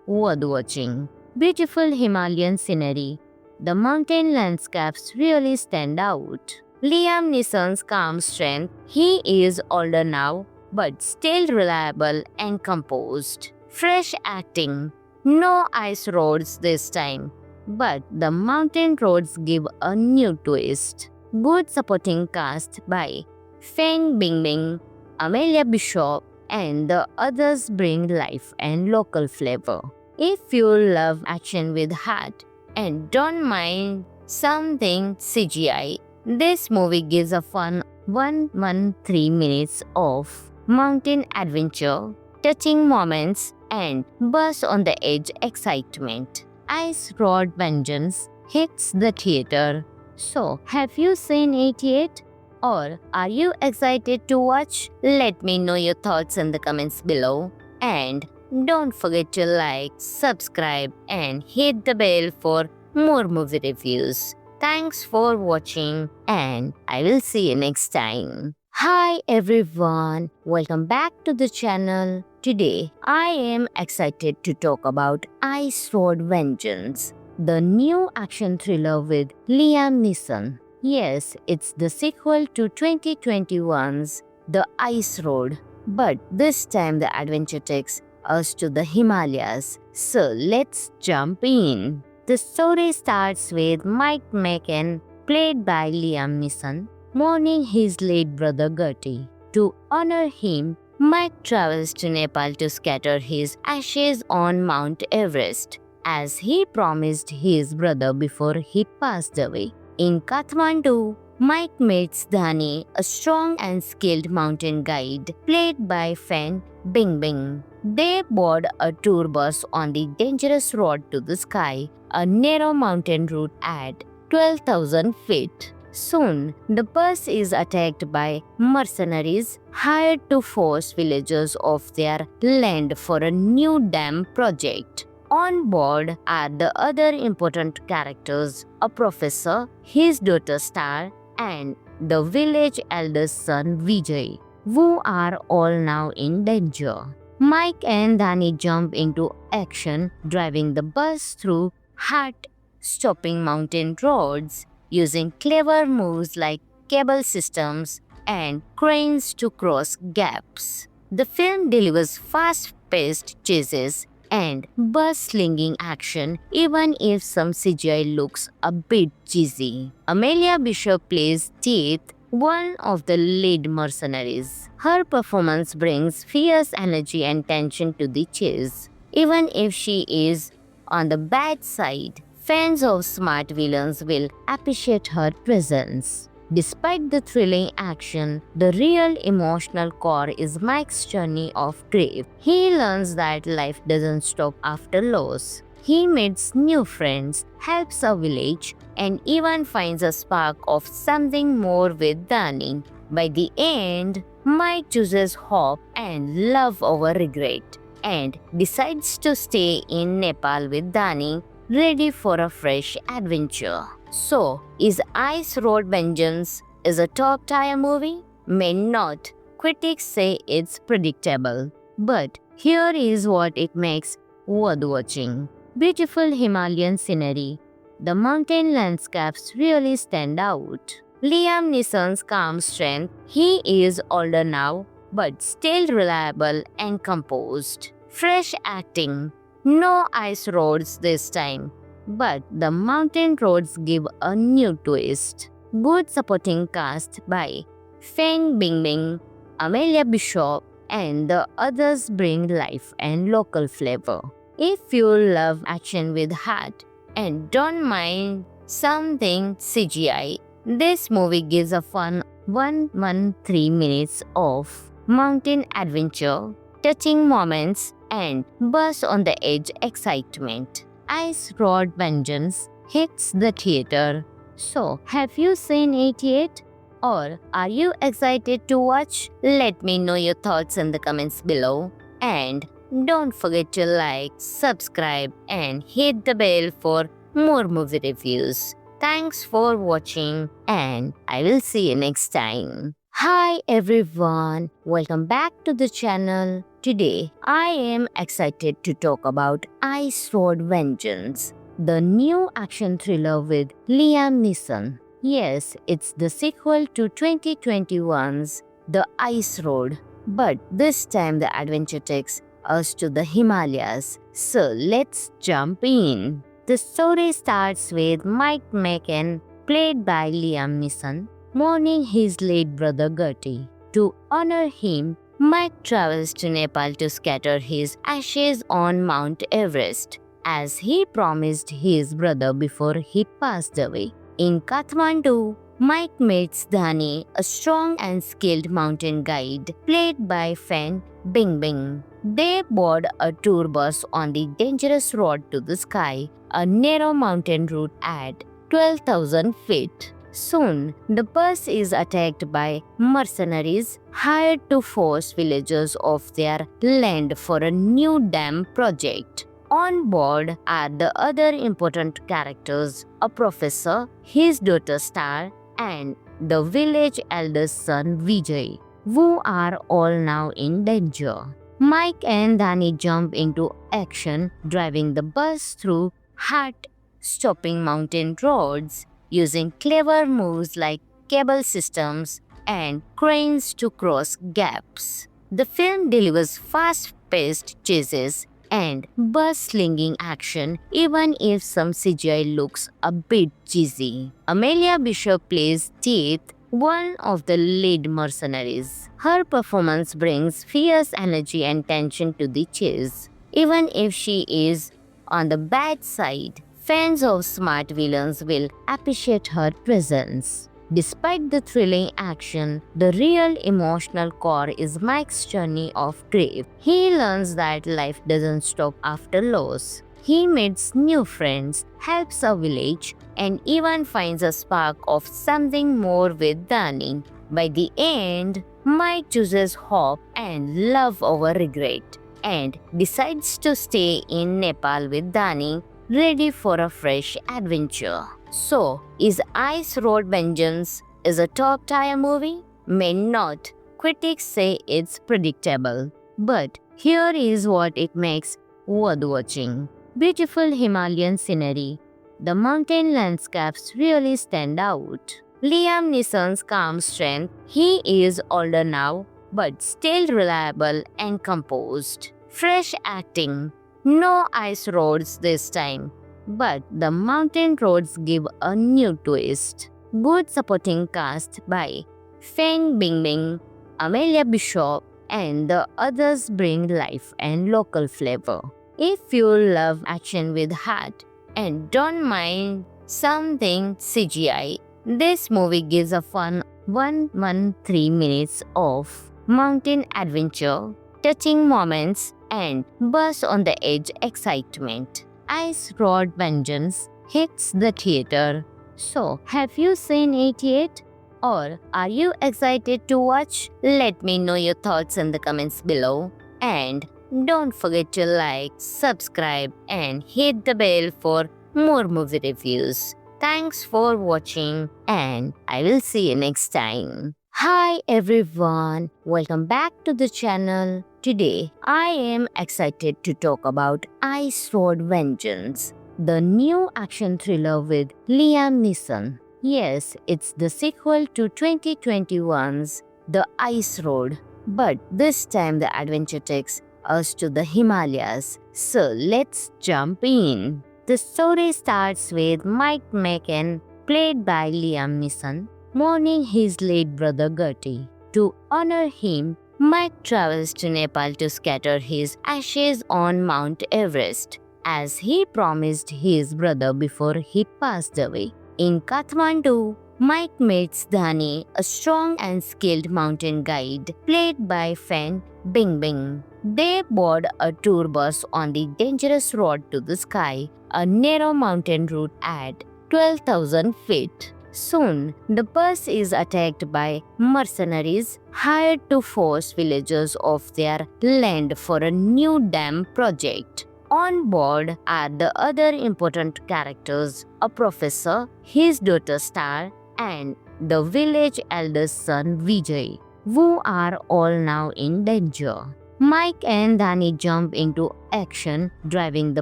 worth watching. Beautiful Himalayan scenery. The mountain landscapes really stand out. Liam Neeson's calm strength. He is older now, but still reliable and composed. Fresh acting. No ice roads this time, but the mountain roads give a new twist. Good supporting cast by Feng Bingbing, Amelia Bishop, and the others bring life and local flavor. If you love action with heart and don't mind something CGI, this movie gives a fun 113 minutes of mountain adventure, touching moments, and buzz on the edge excitement. Ice Road Vengeance hits the theater. So, have you seen it yet? Or are you excited to watch? Let me know your thoughts in the comments below. And don't forget to like, subscribe, and hit the bell for more movie reviews. Thanks for watching, and I will see you next time. Hi everyone, welcome back to the channel. Today, I am excited to talk about Ice Road Vengeance, the new action thriller with Liam Neeson. Yes, it's the sequel to 2021's The Ice Road, but this time the adventure takes us to the Himalayas. So let's jump in. The story starts with Mike McCann, played by Liam Neeson, mourning his late brother Gertie. To honor him, Mike travels to Nepal to scatter his ashes on Mount Everest, as he promised his brother before he passed away. In Kathmandu, Mike meets Dhani, a strong and skilled mountain guide, played by Fan Bingbing. They board a tour bus on the dangerous road to the sky, a narrow mountain route at 12,000 feet. Soon, the bus is attacked by mercenaries hired to force villagers off their land for a new dam project. On board are the other important characters, a professor, his daughter Star, and the village elder's son Vijay, who are all now in danger. Mike and Dhani jump into action, driving the bus through heart-stopping mountain roads, using clever moves like cable systems and cranes to cross gaps. The film delivers fast-paced chases and bus-slinging action, even if some CGI looks a bit cheesy. Amelia Bishop plays Teeth, one of the lead mercenaries. Her performance brings fierce energy and tension to the chase. Even if she is on the bad side, fans of smart villains will appreciate her presence. Despite the thrilling action, the real emotional core is Mike's journey of grief. He learns that life doesn't stop after loss. He meets new friends, helps a village, and even finds a spark of something more with Dani. By the end, Mike chooses hope and love over regret and decides to stay in Nepal with Dani, ready for a fresh adventure. So, is Ice Road Vengeance is a top tier movie? May not. Critics say it's predictable. But here is what it makes worth watching. Beautiful Himalayan scenery. The mountain landscapes really stand out. Liam Neeson's calm strength. He is older now, but still reliable and composed. Fresh acting. No ice roads this time, but the mountain roads give a new twist. Good supporting cast by Feng Bingbing, Amelia Bishop, and the others bring life and local flavor. If you love action with heart and don't mind something CGI, this movie gives a fun 113 minutes of mountain adventure, touching moments, and buzz on the edge excitement. Ice Road Vengeance hits the theater. So, have you seen it yet? Or are you excited to watch? Let me know your thoughts in the comments below. And don't forget to like, subscribe, and hit the bell for more movie reviews. Thanks for watching, and I will see you next time. Hi everyone, welcome back to the channel. Today, I am excited to talk about Ice Road Vengeance, the new action thriller with Liam Neeson. Yes, it's the sequel to 2021's The Ice Road, but this time the adventure takes us to the Himalayas. So let's jump in. The story starts with Mike McCann, played by Liam Neeson, mourning his late brother Gertie. To honor him, Mike travels to Nepal to scatter his ashes on Mount Everest, as he promised his brother before he passed away. In Kathmandu, Mike meets Dhani, a strong and skilled mountain guide, played by Fan Bingbing. They board a tour bus on the dangerous road to the sky, a narrow mountain route at 12,000 feet. Soon, the bus is attacked by mercenaries hired to force villagers off their land for a new dam project. On board are the other important characters, a professor, his daughter Star, and the village elder's son Vijay, who are all now in danger. Mike and Dhani jump into action, driving the bus through heart-stopping mountain roads, using clever moves like cable systems and cranes to cross gaps. The film delivers fast-paced chases and bus-slinging action, even if some CGI looks a bit cheesy. Amelia Bishop plays Teeth, one of the lead mercenaries. Her performance brings fierce energy and tension to the chase. Even if she is on the bad side, fans of smart villains will appreciate her presence. Despite the thrilling action, the real emotional core is Mike's journey of grief. He learns that life doesn't stop after loss. He meets new friends, helps a village, and even finds a spark of something more with Dhani. By the end, Mike chooses hope and love over regret, and decides to stay in Nepal with Dhani, ready for a fresh adventure. So, is Ice Road Vengeance is a top-tier movie? May not. Critics say it's predictable. But here is what it makes worth watching. Beautiful Himalayan scenery. The mountain landscapes really stand out. Liam Neeson's calm strength. He is older now, but still reliable and composed. Fresh acting. No ice roads this time, but the mountain roads give a new twist. Good supporting cast by Feng Bingbing, Amelia Bishop, and the others bring life and local flavor. If you love action with heart and don't mind something CGI, this movie gives a fun 113 minutes of mountain adventure, touching moments, and buzz on the edge excitement. Ice Road Vengeance hits the theater. So, have you seen it yet? Or are you excited to watch? Let me know your thoughts in the comments below. And don't forget to like, subscribe, and hit the bell for more movie reviews. Thanks for watching, and I will see you next time. Hi everyone, welcome back to the channel. Today, I am excited to talk about Ice Road Vengeance, the new action thriller with Liam Neeson. Yes, it's the sequel to 2021's The Ice Road, but this time the adventure takes us to the Himalayas. So let's jump in. The story starts with Mike McCann, played by Liam Neeson, mourning his late brother Gertie. To honor him, Mike travels to Nepal to scatter his ashes on Mount Everest, as he promised his brother before he passed away. In Kathmandu, Mike meets Dhani, a strong and skilled mountain guide, played by Fan Bingbing. They board a tour bus on the dangerous road to the sky, a narrow mountain route at 12,000 feet. Soon, the bus is attacked by mercenaries hired to force villagers off their land for a new dam project. On board are the other important characters, a professor, his daughter Star, and the village elder's son Vijay, who are all now in danger. Mike and Danny jump into action, driving the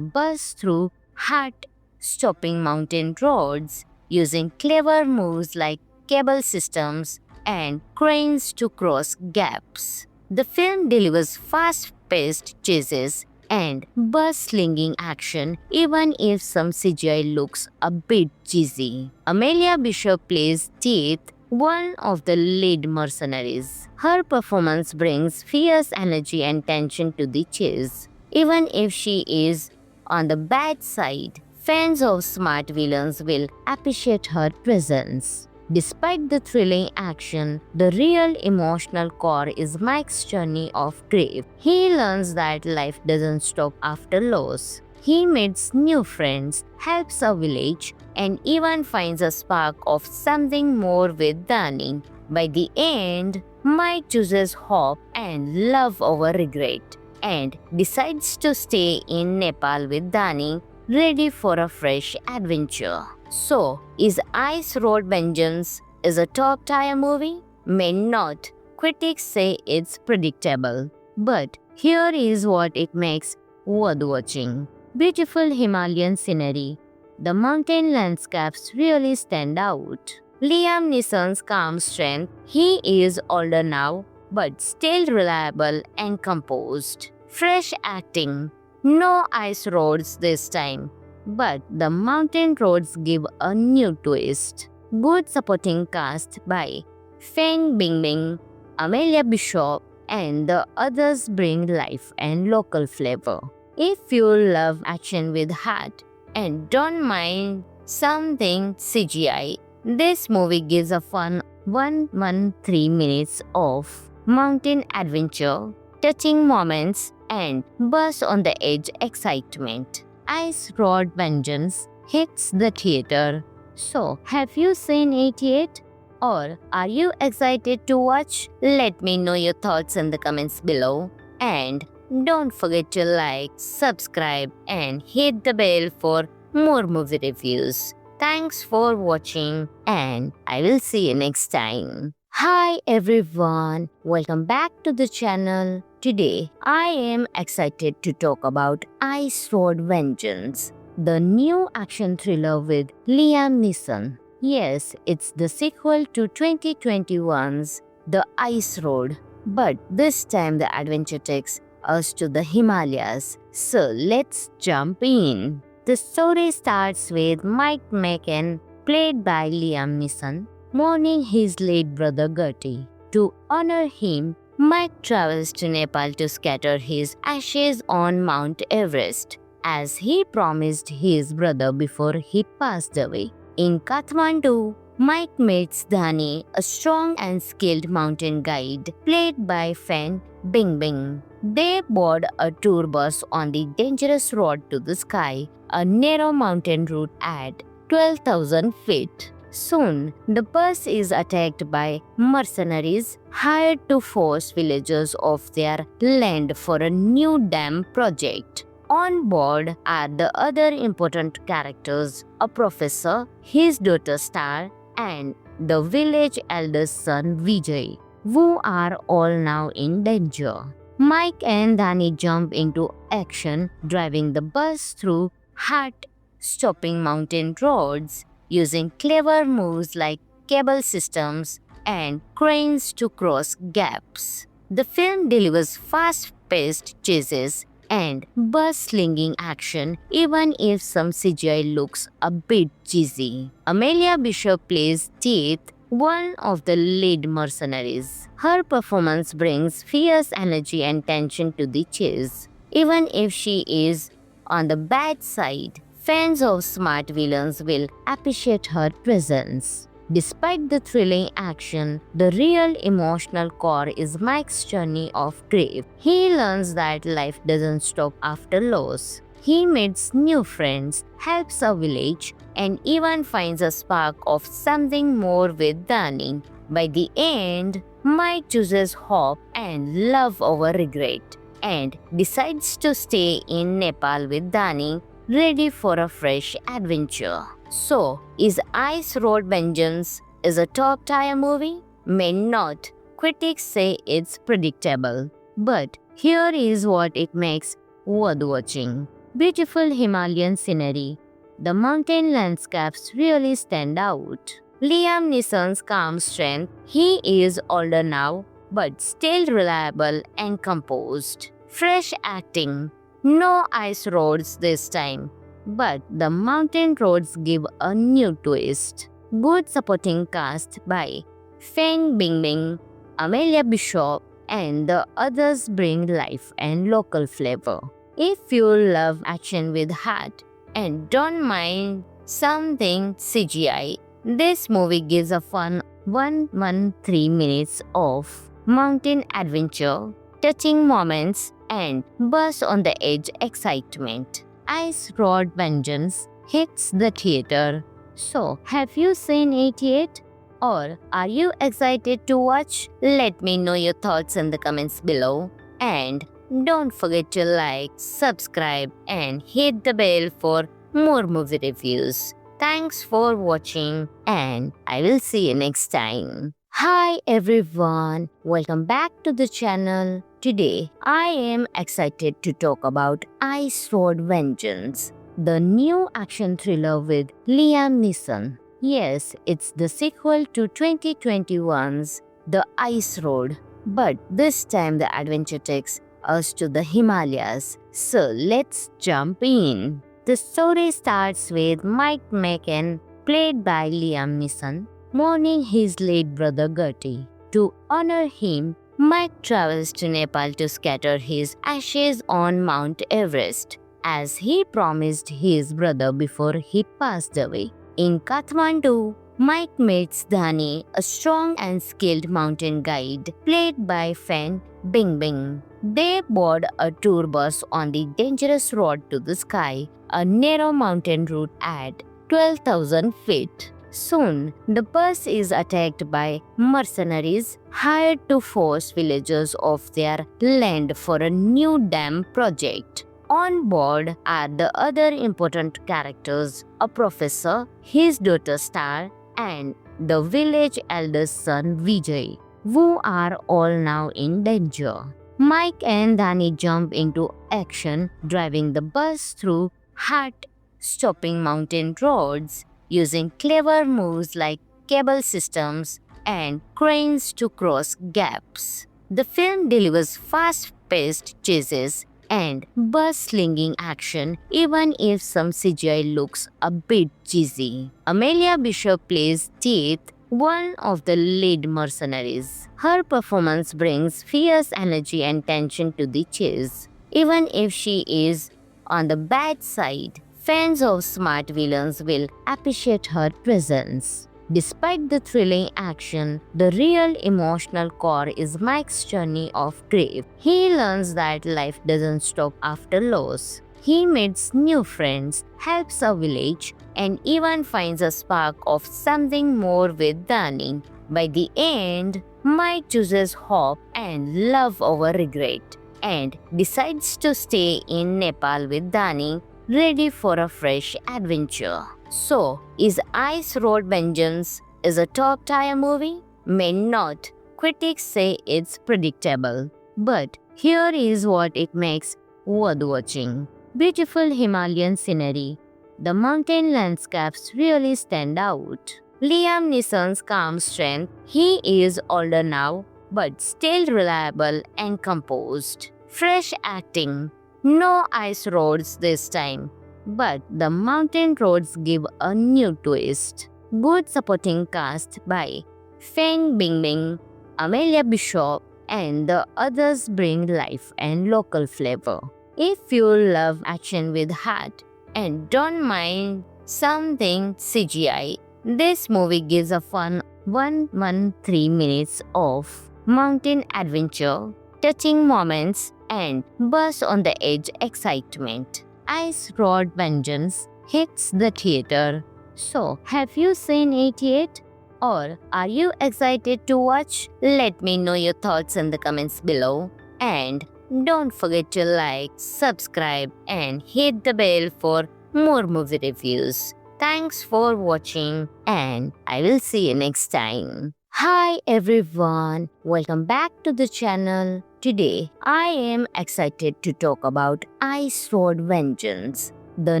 bus through heart-stopping mountain roads, using clever moves like cable systems and cranes to cross gaps. The film delivers fast-paced chases and bus-slinging action even if some CGI looks a bit cheesy. Amelia Bishop plays Teeth, one of the lead mercenaries. Her performance brings fierce energy and tension to the chase. Even if she is on the bad side, fans of smart villains will appreciate her presence. Despite the thrilling action, the real emotional core is Mike's journey of grief. He learns that life doesn't stop after loss. He meets new friends, helps a village, and even finds a spark of something more with Dani. By the end, Mike chooses hope and love over regret and decides to stay in Nepal with Dani, ready for a fresh adventure. So, is Ice Road Vengeance is a top-tier movie? May not. Critics say it's predictable. But here is what it makes worth watching. Beautiful Himalayan scenery. The mountain landscapes really stand out. Liam Neeson's calm strength. He is older now, but still reliable and composed. Fresh acting. No ice roads this time, but the mountain roads give a new twist. Good supporting cast by Feng Bingbing, Amelia Bishop, and the others bring life and local flavor. If you love action with heart and don't mind something CGI, this movie gives a fun 113 minutes of mountain adventure, touching moments, and buzz on the edge excitement. Ice Road Vengeance hits the theater. So, have you seen it yet? Or are you excited to watch? Let me know your thoughts in the comments below. And don't forget to like, subscribe, and hit the bell for more movie reviews. Thanks for watching, and I will see you next time. Hi everyone, welcome back to the channel. Today, I am excited to talk about Ice Road Vengeance, the new action thriller with Liam Neeson. Yes, it's the sequel to 2021's The Ice Road, but this time the adventure takes us to the Himalayas. So let's jump in. The story starts with Mike Macon, played by Liam Neeson, mourning his late brother Gertie. To honor him, Mike travels to Nepal to scatter his ashes on Mount Everest, as he promised his brother before he passed away. In Kathmandu, Mike meets Dhani, a strong and skilled mountain guide, played by Fan Bingbing. They board a tour bus on the dangerous road to the sky, a narrow mountain route at 12,000 feet. Soon, the bus is attacked by mercenaries hired to force villagers off their land for a new dam project. On board are the other important characters, a professor, his daughter Star, and the village elder's son Vijay, who are all now in danger. Mike and Danny jump into action, driving the bus through heart-stopping mountain roads, using clever moves like cable systems and cranes to cross gaps. The film delivers fast-paced chases and bus-slinging action even if some CGI looks a bit cheesy. Amelia Bishop plays Teeth, one of the lead mercenaries. Her performance brings fierce energy and tension to the chase. Even if she is on the bad side, fans of smart villains will appreciate her presence. Despite the thrilling action, the real emotional core is Mike's journey of grief. He learns that life doesn't stop after loss. He meets new friends, helps a village, and even finds a spark of something more with Dani. By the end, Mike chooses hope and love over regret and decides to stay in Nepal with Dani, ready for a fresh adventure. So, is Ice Road Vengeance is a top tier movie? May not. Critics say it's predictable. But here is what it makes worth watching. Beautiful Himalayan scenery. The mountain landscapes really stand out. Liam Neeson's calm strength. He is older now, but still reliable and composed. Fresh acting. No ice roads this time, but the mountain roads give a new twist. Good supporting cast by Feng Bingbing, Amelia Bishop, and the others bring life and local flavor. If you love action with heart and don't mind something CGI, this movie gives a fun 113 minutes of mountain adventure, touching moments, and buzz on the edge excitement. Ice Road Vengeance hits the theater. So, have you seen it yet? Or are you excited to watch? Let me know your thoughts in the comments below. And don't forget to like, subscribe, and hit the bell for more movie reviews. Thanks for watching, and I will see you next time. Hi everyone, welcome back to the channel. Today, I am excited to talk about Ice Road Vengeance, the new action thriller with Liam Neeson. Yes, it's the sequel to 2021's The Ice Road, but this time the adventure takes us to the Himalayas. So let's jump in. The story starts with Mike McCann, played by Liam Neeson, mourning his late brother Gertie. To honor him, Mike travels to Nepal to scatter his ashes on Mount Everest, as he promised his brother before he passed away. In Kathmandu, Mike meets Dhani, a strong and skilled mountain guide, played by Fan Bingbing. They board a tour bus on the dangerous road to the sky, a narrow mountain route at 12,000 feet. Soon, the bus is attacked by mercenaries hired to force villagers off their land for a new dam project. On board are the other important characters, a professor, his daughter Star, and the village elder's son Vijay, who are all now in danger. Mike and Danny jump into action, driving the bus through heart-stopping mountain roads, using clever moves like cable systems and cranes to cross gaps. The film delivers fast-paced chases and bus-slinging action, even if some CGI looks a bit cheesy. Amelia Bishop plays Teeth, one of the lead mercenaries. Her performance brings fierce energy and tension to the chase. Even if she is on the bad side, fans of smart villains will appreciate her presence. Despite the thrilling action, the real emotional core is Mike's journey of grief. He learns that life doesn't stop after loss. He meets new friends, helps a village, and even finds a spark of something more with Dani. By the end, Mike chooses hope and love over regret and decides to stay in Nepal with Dani, ready for a fresh adventure. So, is Ice Road Vengeance is a top tier movie? May not. Critics say it's predictable. But here is what it makes worth watching. Beautiful Himalayan scenery. The mountain landscapes really stand out. Liam Neeson's calm strength. He is older now, but still reliable and composed. Fresh acting. No ice roads this time, but the mountain roads give a new twist. Good supporting cast by Feng Bingbing, Amelia Bishop, and the others bring life and local flavor. If you love action with heart and don't mind something CGI, This movie gives a fun 113 minutes of mountain adventure, touching moments, and buzz on the edge excitement. Ice Road Vengeance hits the theater. So, have you seen it yet? Or are you excited to watch? Let me know your thoughts in the comments below. And don't forget to like, subscribe, and hit the bell for more movie reviews. Thanks for watching, and I will see you next time. Hi everyone, welcome back to the channel. Today, I am excited to talk about Ice Road Vengeance, the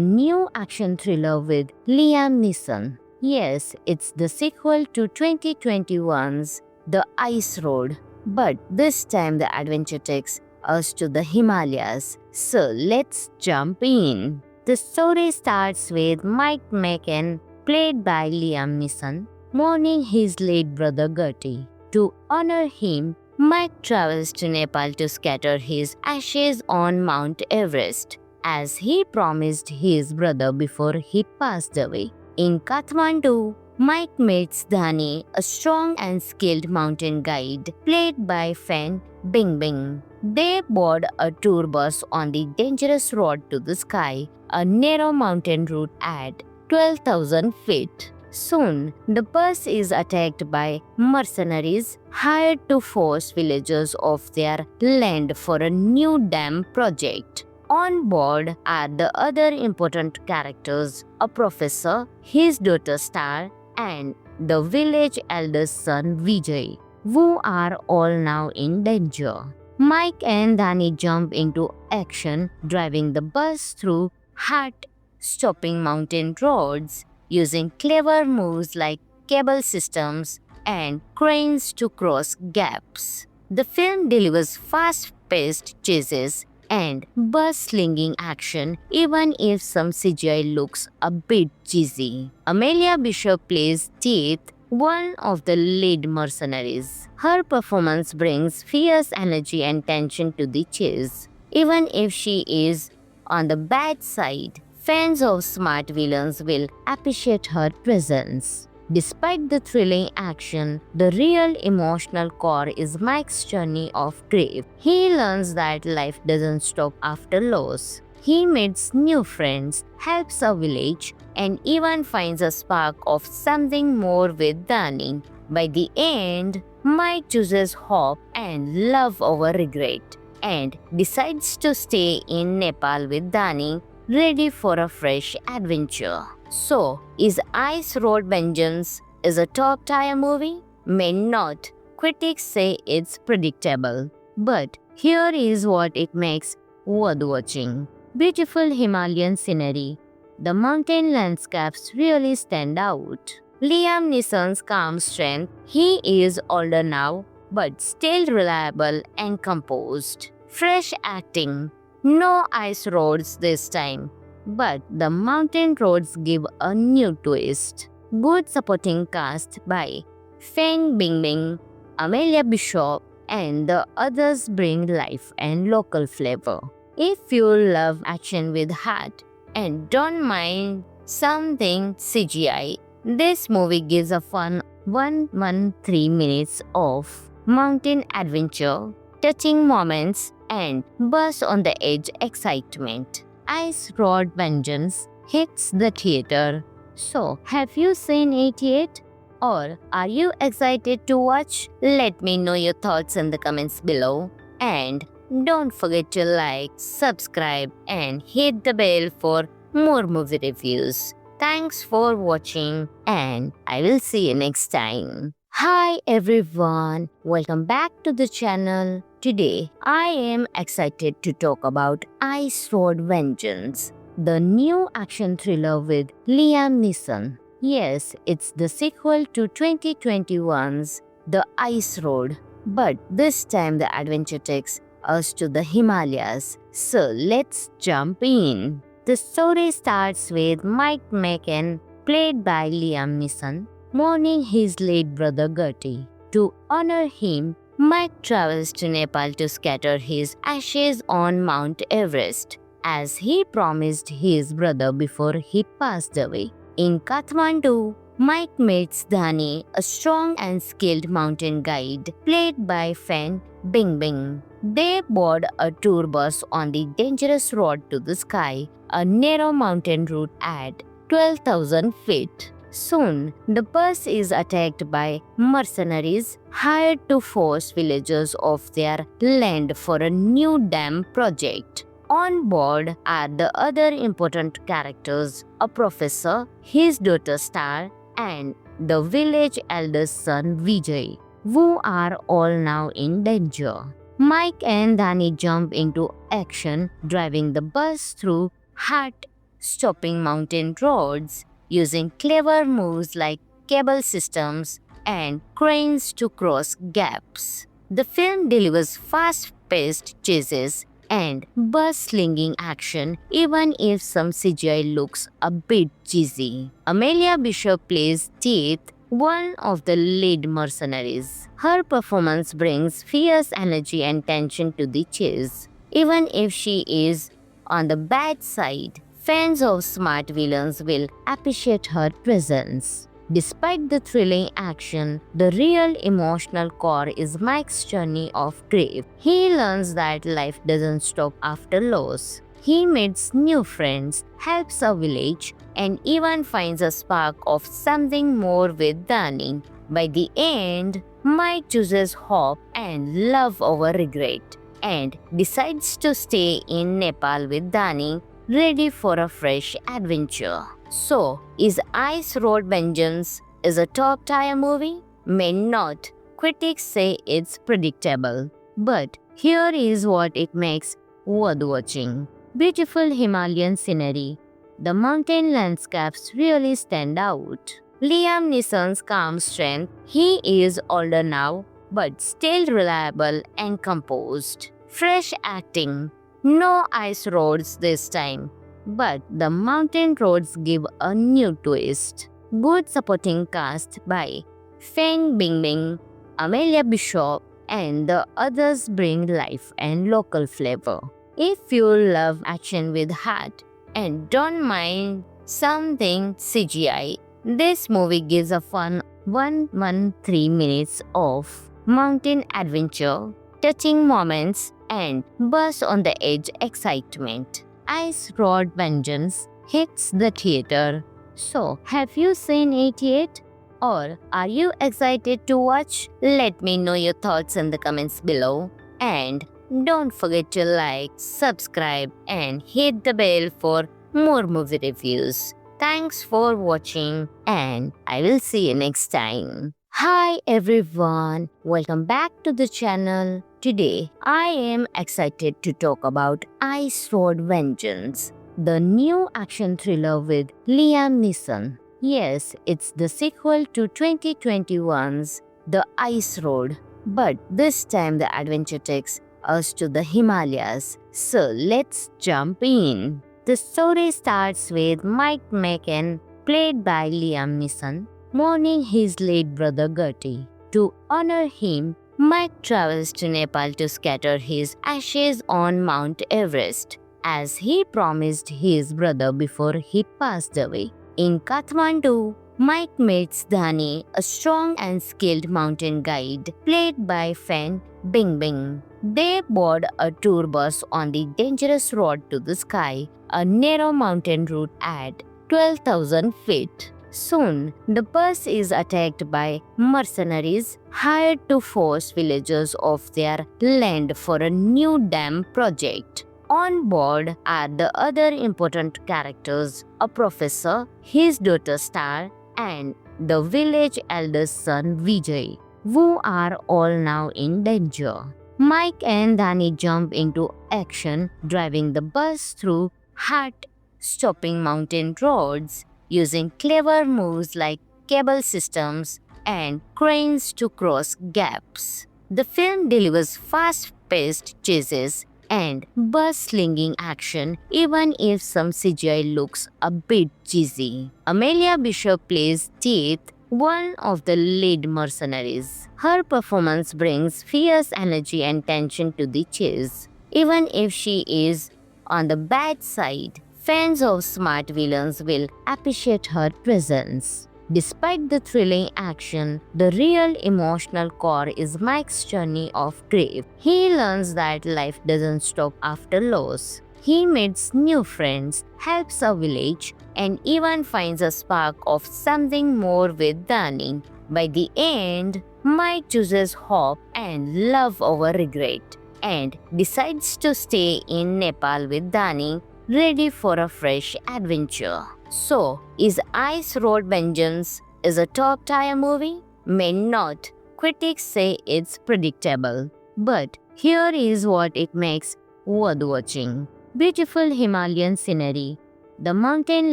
new action thriller with Liam Neeson. Yes, it's the sequel to 2021's The Ice Road, but this time the adventure takes us to the Himalayas. So let's jump in. The story starts with Mike McCann, played by Liam Neeson, mourning his late brother Gertie. To honor him, Mike travels to Nepal to scatter his ashes on Mount Everest, as he promised his brother before he passed away. In Kathmandu, Mike meets Dhani, a strong and skilled mountain guide, played by Fan Bingbing. They board a tour bus on the dangerous road to the sky, a narrow mountain route at 12,000 feet. Soon, the bus is attacked by mercenaries hired to force villagers off their land for a new dam project. On board are the other important characters, a professor, his daughter Star, and the village elder's son Vijay, who are all now in danger. Mike and Dhani jump into action, driving the bus through heart-stopping mountain roads, using clever moves like cable systems and cranes to cross gaps. The film delivers fast-paced chases and bus-slinging action, even if some CGI looks a bit cheesy. Amelia Bishop plays Teeth, one of the lead mercenaries. Her performance brings fierce energy and tension to the chase. Even if she is on the bad side, fans of smart villains will appreciate her presence. Despite the thrilling action, the real emotional core is Mike's journey of grief. He learns that life doesn't stop after loss. He meets new friends, helps a village, and even finds a spark of something more with Dhani. By the end, Mike chooses hope and love over regret and decides to stay in Nepal with Dhani, ready for a fresh adventure. So, is Ice Road Vengeance is a top-tier movie? May not. Critics say it's predictable. But here is what it makes worth watching. Beautiful Himalayan scenery. The mountain landscapes really stand out. Liam Neeson's calm strength. He is older now, but still reliable and composed. Fresh acting. No ice roads this time, but the mountain roads give a new twist. Good supporting cast by Feng Bingbing, Amelia Bishop, and the others bring life and local flavor. If you love action with heart and don't mind something CGI, this movie gives a fun 113 minutes of mountain adventure, touching moments, and buzz on the edge excitement. Ice Road Vengeance hits the theater. So, have you seen it yet? Or are you excited to watch? Let me know your thoughts in the comments below. And don't forget to like, subscribe, and hit the bell for more movie reviews. Thanks for watching, and I will see you next time. Hi everyone, welcome back to the channel. Today, I am excited to talk about Ice Road Vengeance, the new action thriller with Liam Neeson. Yes, it's the sequel to 2021's The Ice Road, but this time the adventure takes us to the Himalayas. So let's jump in. The story starts with Mike McCann, played by Liam Neeson, mourning his late brother Gertie. To honor him, Mike travels to Nepal to scatter his ashes on Mount Everest, as he promised his brother before he passed away. In Kathmandu, Mike meets Dhani, a strong and skilled mountain guide, played by Fan Bingbing. They board a tour bus on the dangerous road to the sky, a narrow mountain route at 12,000 feet. Soon, the bus is attacked by mercenaries hired to force villagers off their land for a new dam project. On board are the other important characters, a professor, his daughter Star, and the village elder's son Vijay, who are all now in danger. Mike and Danny jump into action, driving the bus through heart-stopping mountain roads, using clever moves like cable systems and cranes to cross gaps. The film delivers fast-paced chases and bus-slinging action even if some CGI looks a bit cheesy. Amelia Bishop plays Teeth, one of the lead mercenaries. Her performance brings fierce energy and tension to the chase. Even if she is on the bad side, fans of smart villains will appreciate her presence. Despite the thrilling action, the real emotional core is Mike's journey of grief. He learns that life doesn't stop after loss. He meets new friends, helps a village, and even finds a spark of something more with Dani. By the end, Mike chooses hope and love over regret and decides to stay in Nepal with Dani, ready for a fresh adventure. So, is Ice Road Vengeance is a top-tier movie? May not. Critics say it's predictable. But here is what it makes worth watching. Beautiful Himalayan scenery. The mountain landscapes really stand out. Liam Neeson's calm strength. He is older now, but still reliable and composed. Fresh acting. No ice roads this time, but the mountain roads give a new twist. Good supporting cast by Feng Bingbing, Amelia Bishop, and the others bring life and local flavor. If you love action with heart and don't mind something CGI, this movie gives a fun 113 minutes of mountain adventure, touching moments, and buzz on the edge excitement. Ice Road Vengeance hits the theater. So, have you seen it yet? Or are you excited to watch? Let me know your thoughts in the comments below. And don't forget to like, subscribe, and hit the bell for more movie reviews. Thanks for watching, and I will see you next time. Hi everyone, welcome back to the channel. Today, I am excited to talk about Ice Road Vengeance, the new action thriller with Liam Neeson. Yes, it's the sequel to 2021's The Ice Road, but this time the adventure takes us to the Himalayas. So let's jump in. The story starts with Mike Macon, played by Liam Neeson, mourning his late brother Gertie. To honor him, Mike travels to Nepal to scatter his ashes on Mount Everest, as he promised his brother before he passed away. In Kathmandu, Mike meets Dhani, a strong and skilled mountain guide, played by Fan Bingbing. They board a tour bus on the dangerous road to the sky, a narrow mountain route at 12,000 feet. Soon, the bus is attacked by mercenaries hired to force villagers off their land for a new dam project. On board are the other important characters, a professor, his daughter Star, and the village elder's son Vijay, who are all now in danger. Mike and Danny jump into action, driving the bus through heart-stopping mountain roads, using clever moves like cable systems and cranes to cross gaps. The film delivers fast-paced chases and bus-slinging action even if some CGI looks a bit cheesy. Amelia Bishop plays Teeth, one of the lead mercenaries. Her performance brings fierce energy and tension to the chase. Even if she is on the bad side, fans of smart villains will appreciate her presence. Despite the thrilling action, the real emotional core is Mike's journey of grief. He learns that life doesn't stop after loss. He meets new friends, helps a village, and even finds a spark of something more with Dani. By the end, Mike chooses hope and love over regret and decides to stay in Nepal with Dani, ready for a fresh adventure. So, is Ice Road Vengeance is a top tier movie? May not. Critics say it's predictable. But here is what it makes worth watching. Beautiful Himalayan scenery. The mountain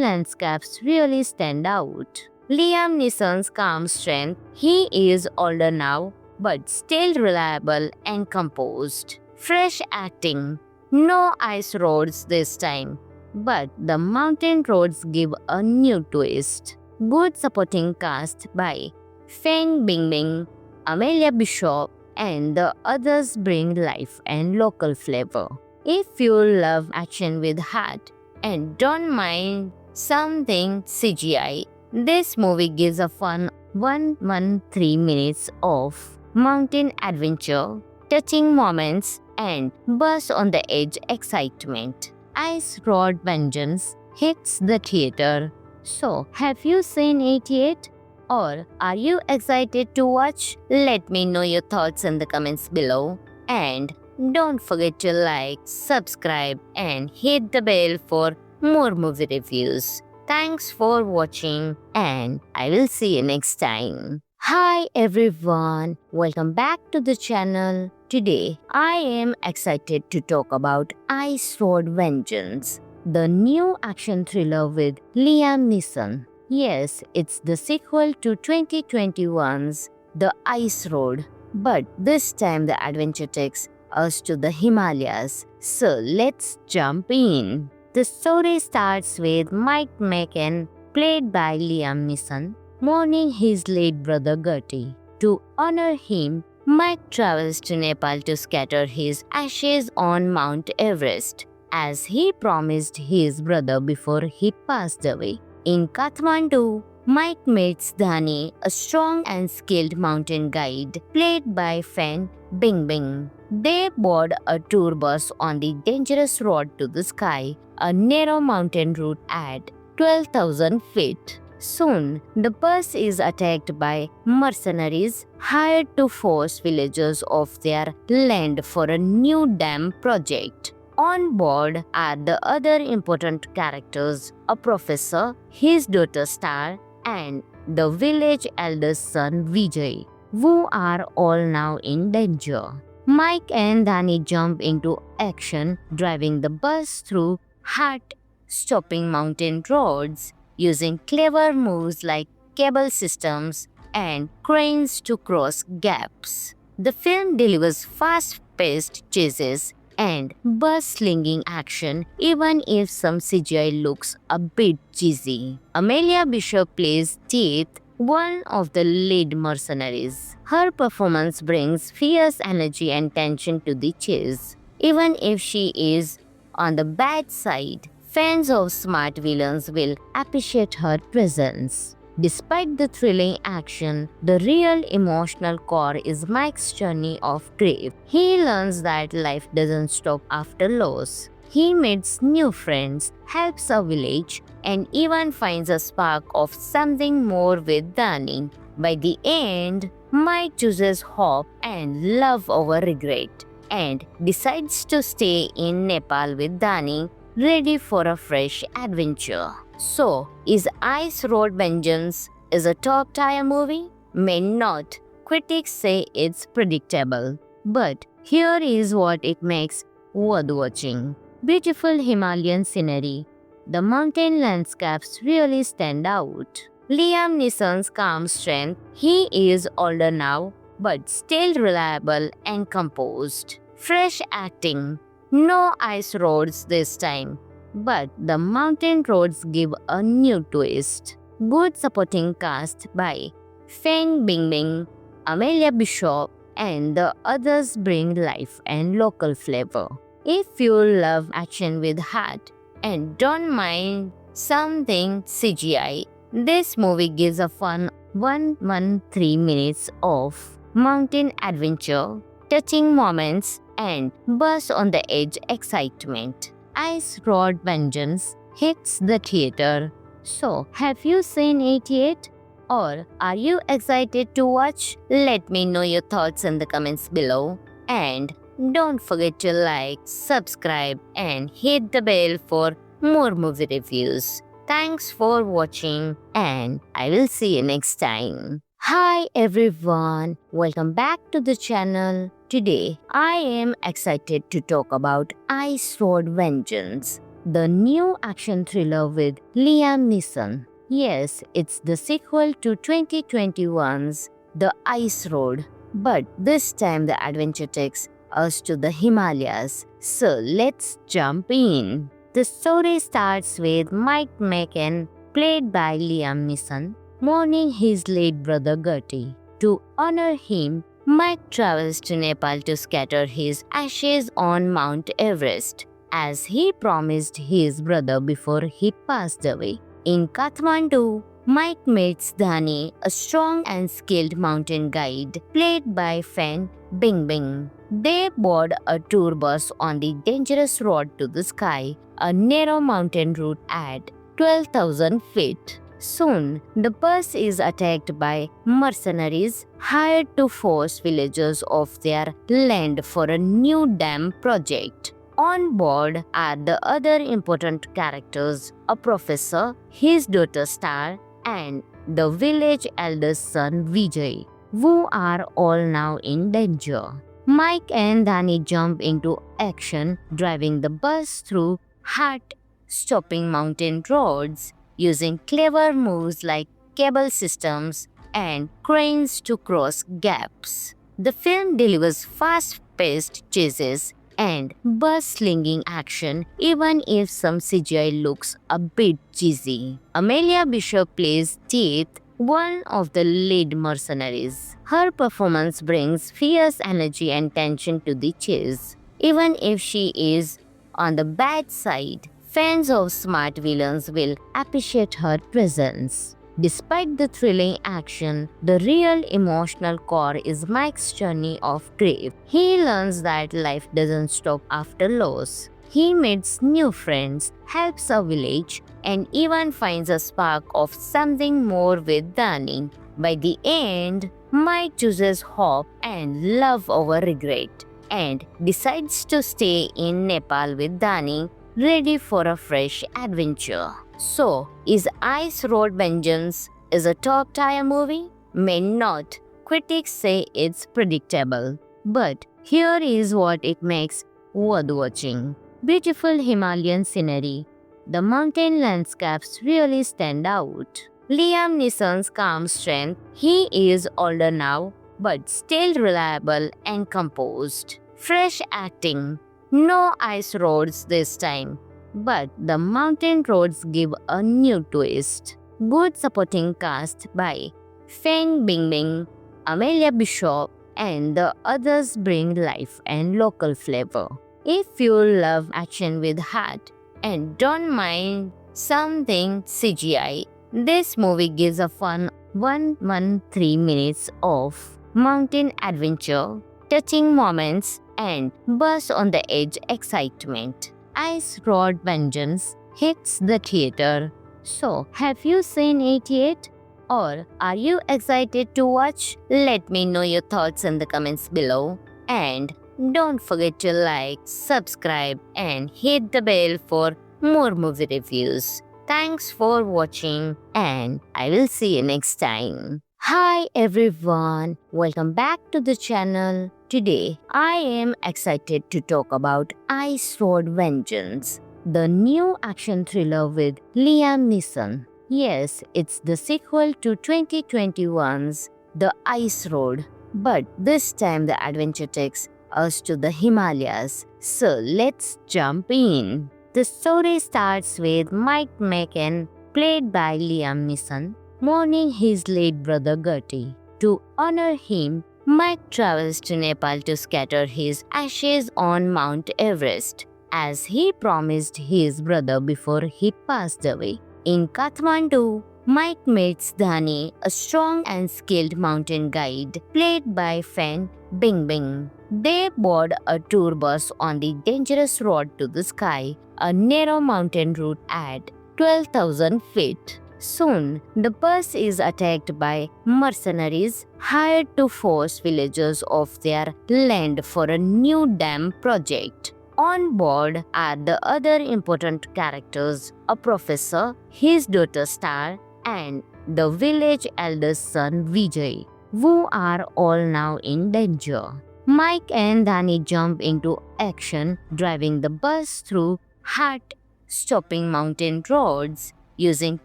landscapes really stand out. Liam Neeson's calm strength. He is older now, but still reliable and composed. Fresh acting. No ice roads this time, but the mountain roads give a new twist. Good supporting cast by Feng Bingbing, Amelia Bishop, and the others bring life and local flavor. If you love action with heart and don't mind something CGI, this movie gives a fun 113 minutes of mountain adventure, touching moments, and buzz on the edge excitement. Ice Road Vengeance hits the theater. So, have you seen it yet? Or are you excited to watch? Let me know your thoughts in the comments below. And don't forget to like, subscribe, and hit the bell for more movie reviews. Thanks for watching, and I will see you next time. Hi everyone, welcome back to the channel. Today, I am excited to talk about Ice Road Vengeance, the new action thriller with Liam Neeson. Yes, it's the sequel to 2021's The Ice Road, but this time the adventure takes us to the Himalayas. So let's jump in. The story starts with Mike McCann, played by Liam Neeson, mourning his late brother Gertie. To honor him, Mike travels to Nepal to scatter his ashes on Mount Everest, as he promised his brother before he passed away. In Kathmandu, Mike meets Dhani, a strong and skilled mountain guide, played by Fan Bingbing. They board a tour bus on the dangerous road to the sky, a narrow mountain route at 12,000 feet. Soon, the bus is attacked by mercenaries hired to force villagers off their land for a new dam project. On board are the other important characters, a professor, his daughter Star, and the village elder's son Vijay, who are all now in danger. Mike and Danny jump into action, driving the bus through heart-stopping mountain roads, using clever moves like cable systems and cranes to cross gaps. The film delivers fast-paced chases and bus-slinging action, even if some CGI looks a bit cheesy. Amelia Bishop plays Teeth, one of the lead mercenaries. Her performance brings fierce energy and tension to the chase. Even if she is on the bad side, fans of smart villains will appreciate her presence. Despite the thrilling action, the real emotional core is Mike's journey of grief. He learns that life doesn't stop after loss. He meets new friends, helps a village, and even finds a spark of something more with Dani. By the end, Mike chooses hope and love over regret and decides to stay in Nepal with Dani, ready for a fresh adventure. So, is Ice Road Vengeance is a top tier movie? May not. Critics say it's predictable. But here is what it makes worth watching. Beautiful Himalayan scenery. The mountain landscapes really stand out. Liam Neeson's calm strength. He is older now, but still reliable and composed. Fresh acting. No ice roads this time, but the mountain roads give a new twist. Good supporting cast by Feng Bingbing, Amelia Bishop, and the others bring life and local flavor. If you love action with heart and don't mind something CGI, This movie gives a fun 113 minutes of mountain adventure, touching moments, and buzz on the edge excitement. Ice Road Vengeance hits the theater. So, have you seen it yet? Or are you excited to watch? Let me know your thoughts in the comments below. And don't forget to like, subscribe, and hit the bell for more movie reviews. Thanks for watching, and I will see you next time. Hi everyone, welcome back to the channel. Today, I am excited to talk about Ice Road Vengeance, the new action thriller with Liam Neeson. Yes, it's the sequel to 2021's The Ice Road, but this time the adventure takes us to the Himalayas. So let's jump in. The story starts with Mike McCann, played by Liam Neeson, mourning his late brother Gertie. To honor him, Mike travels to Nepal to scatter his ashes on Mount Everest, as he promised his brother before he passed away. In Kathmandu, Mike meets Dhani, a strong and skilled mountain guide, played by Fan Bingbing. They board a tour bus on the dangerous road to the sky, a narrow mountain route at 12,000 feet. Soon, the bus is attacked by mercenaries hired to force villagers off their land for a new dam project. On board are the other important characters, a professor, his daughter Star, and the village elder's son Vijay, who are all now in danger. Mike and Dhani jump into action, driving the bus through heart-stopping mountain roads, using clever moves like cable systems and cranes to cross gaps. The film delivers fast-paced chases and bus-slinging action, even if some CGI looks a bit cheesy. Amelia Bishop plays Teeth, one of the lead mercenaries. Her performance brings fierce energy and tension to the chase. Even if she is on the bad side, fans of smart villains will appreciate her presence. Despite the thrilling action, the real emotional core is Mike's journey of grief. He learns that life doesn't stop after loss. He meets new friends, helps a village, and even finds a spark of something more with Dhani. By the end, Mike chooses hope and love over regret and decides to stay in Nepal with Dhani, ready for a fresh adventure. So, is Ice Road Vengeance is a top-tier movie? May not. Critics say it's predictable. But here is what it makes worth watching. Beautiful Himalayan scenery. The mountain landscapes really stand out. Liam Neeson's calm strength. He is older now, but still reliable and composed. Fresh acting. No ice roads this time, but the mountain roads give a new twist. Good supporting cast by Feng Bingbing, Amelia Bishop, and the others bring life and local flavor. If you love action with heart and don't mind something CGI, this movie gives a fun 113 minutes of mountain adventure, touching moments, and buzz on the edge excitement. Ice Road Vengeance hits the theater. So, have you seen it yet? Or are you excited to watch? Let me know your thoughts in the comments below. And don't forget to like, subscribe, and hit the bell for more movie reviews. Thanks for watching, and I will see you next time. Hi everyone, welcome back to the channel. Today, I am excited to talk about Ice Road Vengeance, the new action thriller with Liam Neeson. Yes, it's the sequel to 2021's The Ice Road, but this time the adventure takes us to the Himalayas. So let's jump in. The story starts with Mike McCann, played by Liam Neeson, mourning his late brother Gertie. To honor him, Mike travels to Nepal to scatter his ashes on Mount Everest, as he promised his brother before he passed away. In Kathmandu, Mike meets Dhani, a strong and skilled mountain guide, played by Fan Bingbing. They board a tour bus on the dangerous road to the sky, a narrow mountain route at 12,000 feet. Soon, the bus is attacked by mercenaries hired to force villagers off their land for a new dam project. On board are the other important characters, a professor, his daughter Star, and the village elder's son Vijay, who are all now in danger. Mike and Danny jump into action, driving the bus through heart-stopping mountain roads, using